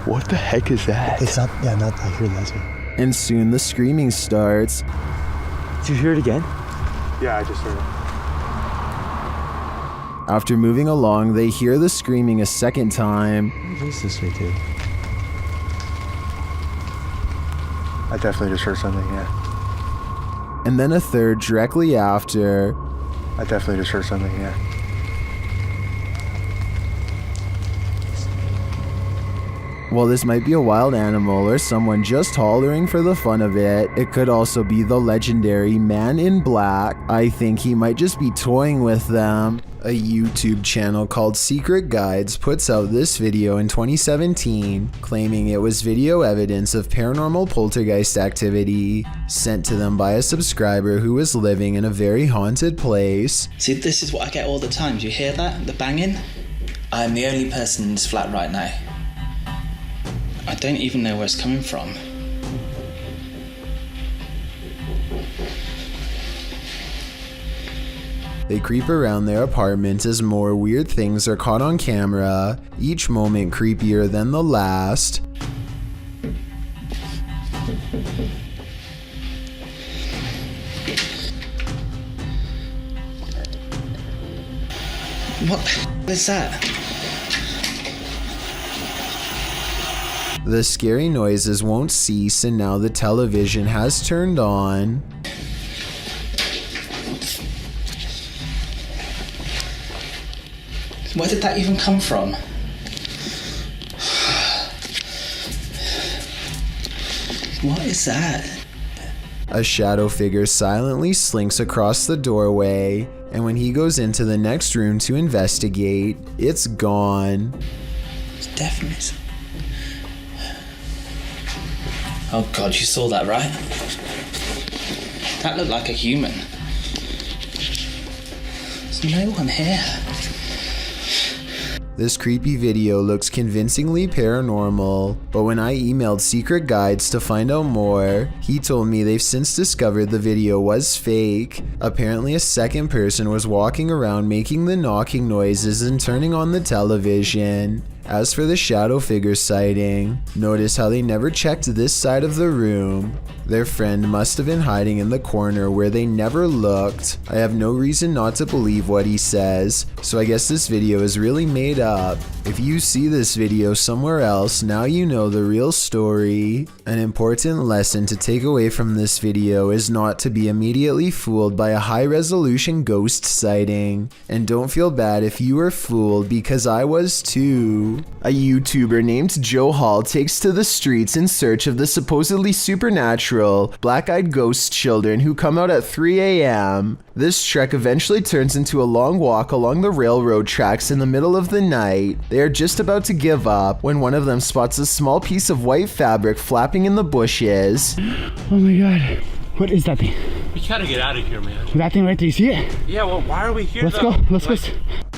What the heck is that? It's not, yeah, not, I hear that too. And soon the screaming starts. Did you hear it again? Yeah, I just heard it. After moving along, they hear the screaming a second time. What is this way too? I definitely just heard something, yeah. And then a third directly after. I definitely just heard something, yeah. While this might be a wild animal or someone just hollering for the fun of it, it could also be the legendary Man in Black. I think he might just be toying with them. A YouTube channel called Secret Guides puts out this video in 2017, claiming it was video evidence of paranormal poltergeist activity sent to them by a subscriber who was living in a very haunted place. See, this is what I get all the time. Do you hear that? The banging? I'm the only person in this flat right now. I don't even know where it's coming from. They creep around their apartment as more weird things are caught on camera, each moment creepier than the last. What the hell is that? The scary noises won't cease, and now the television has turned on. Where did that even come from? What is that? A shadow figure silently slinks across the doorway, and when he goes into the next room to investigate, it's gone. It's definitely... Oh god, you saw that, right? That looked like a human. There's no one here. This creepy video looks convincingly paranormal, but when I emailed Secret Guides to find out more, he told me they've since discovered the video was fake. Apparently a second person was walking around making the knocking noises and turning on the television. As for the shadow figure sighting, notice how they never checked this side of the room. Their friend must have been hiding in the corner where they never looked. I have no reason not to believe what he says, so I guess this video is really made up. If you see this video somewhere else, now you know the real story. An important lesson to take away from this video is not to be immediately fooled by a high-resolution ghost sighting. And don't feel bad if you were fooled, because I was too. A YouTuber named Joe Hall takes to the streets in search of the supposedly supernatural, black-eyed ghost children who come out at 3 a.m. This trek eventually turns into a long walk along the railroad tracks in the middle of the night. They are just about to give up when one of them spots a small piece of white fabric flapping in the bushes. Oh my god. What is that thing? We gotta get out of here, man. That thing right there, you see it? Yeah, well, why are we here? Let's go. Let's go.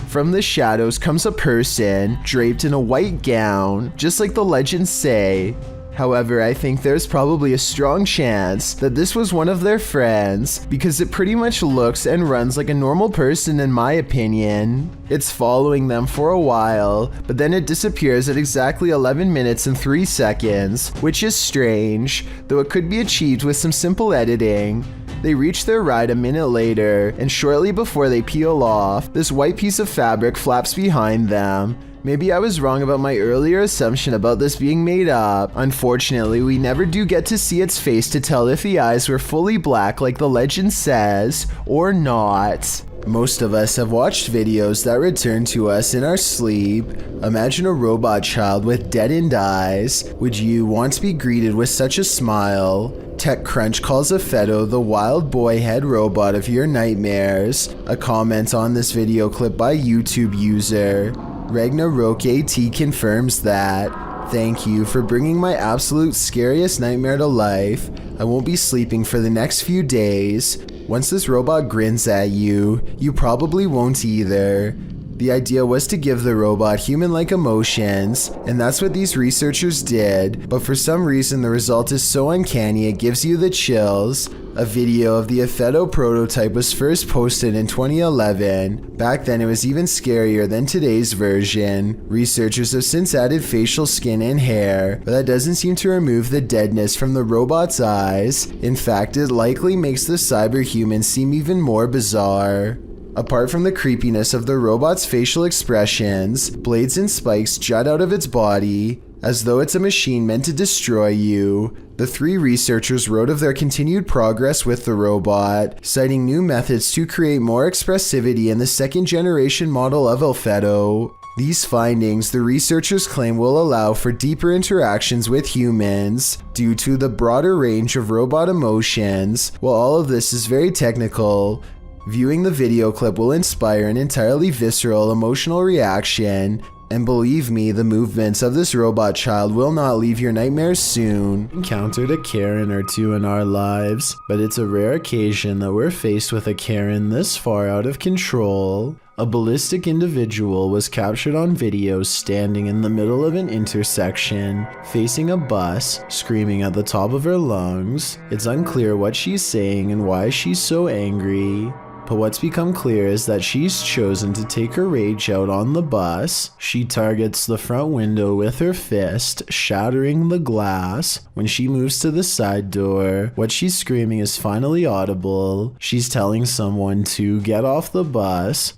From the shadows comes a person draped in a white gown, just like the legends say. However, I think there's probably a strong chance that this was one of their friends, because it pretty much looks and runs like a normal person in my opinion. It's following them for a while, but then it disappears at exactly 11 minutes and 3 seconds, which is strange, though it could be achieved with some simple editing. They reach their ride a minute later, and shortly before they peel off, this white piece of fabric flaps behind them. Maybe I was wrong about my earlier assumption about this being made up. Unfortunately, we never do get to see its face to tell if the eyes were fully black like the legend says, or not. Most of us have watched videos that return to us in our sleep. Imagine a robot child with deadened eyes. Would you want to be greeted with such a smile? TechCrunch calls Affetto the wild boy head robot of your nightmares. A comment on this video clip by YouTube user Ragnarok AT confirms that. Thank you for bringing my absolute scariest nightmare to life. I won't be sleeping for the next few days. Once this robot grins at you, you probably won't either. The idea was to give the robot human-like emotions, and that's what these researchers did, but for some reason the result is so uncanny it gives you the chills. A video of the Affetto prototype was first posted in 2011. Back then it was even scarier than today's version. Researchers have since added facial skin and hair, but that doesn't seem to remove the deadness from the robot's eyes. In fact, it likely makes the cyberhuman seem even more bizarre. Apart from the creepiness of the robot's facial expressions, blades and spikes jut out of its body, as though it's a machine meant to destroy you. The three researchers wrote of their continued progress with the robot, citing new methods to create more expressivity in the second-generation model of Affetto. These findings, the researchers claim, will allow for deeper interactions with humans due to the broader range of robot emotions. While all of this is very technical, viewing the video clip will inspire an entirely visceral emotional reaction, and believe me, the movements of this robot child will not leave your nightmares soon. Encountered a Karen or two in our lives, but it's a rare occasion that we're faced with a Karen this far out of control. A ballistic individual was captured on video standing in the middle of an intersection, facing a bus, screaming at the top of her lungs. It's unclear what she's saying and why she's so angry. But what's become clear is that she's chosen to take her rage out on the bus. She targets the front window with her fist, shattering the glass. When she moves to the side door, what she's screaming is finally audible. She's telling someone to get off the bus.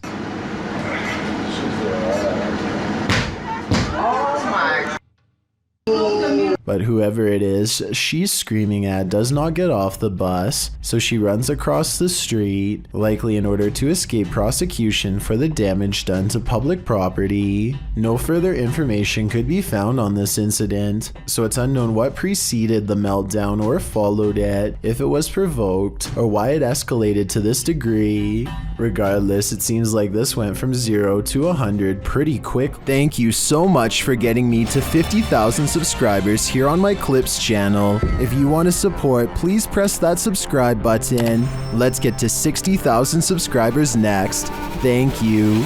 But whoever it is she's screaming at does not get off the bus, so she runs across the street, likely in order to escape prosecution for the damage done to public property. No further information could be found on this incident, so it's unknown what preceded the meltdown or followed it, if it was provoked, or why it escalated to this degree. Regardless, it seems like this went from 0 to 100 pretty quick. Thank you so much for getting me to 50,000 subscribers here on my Clips channel. If you want to support, please press that subscribe button. Let's get to 60,000 subscribers next. Thank you.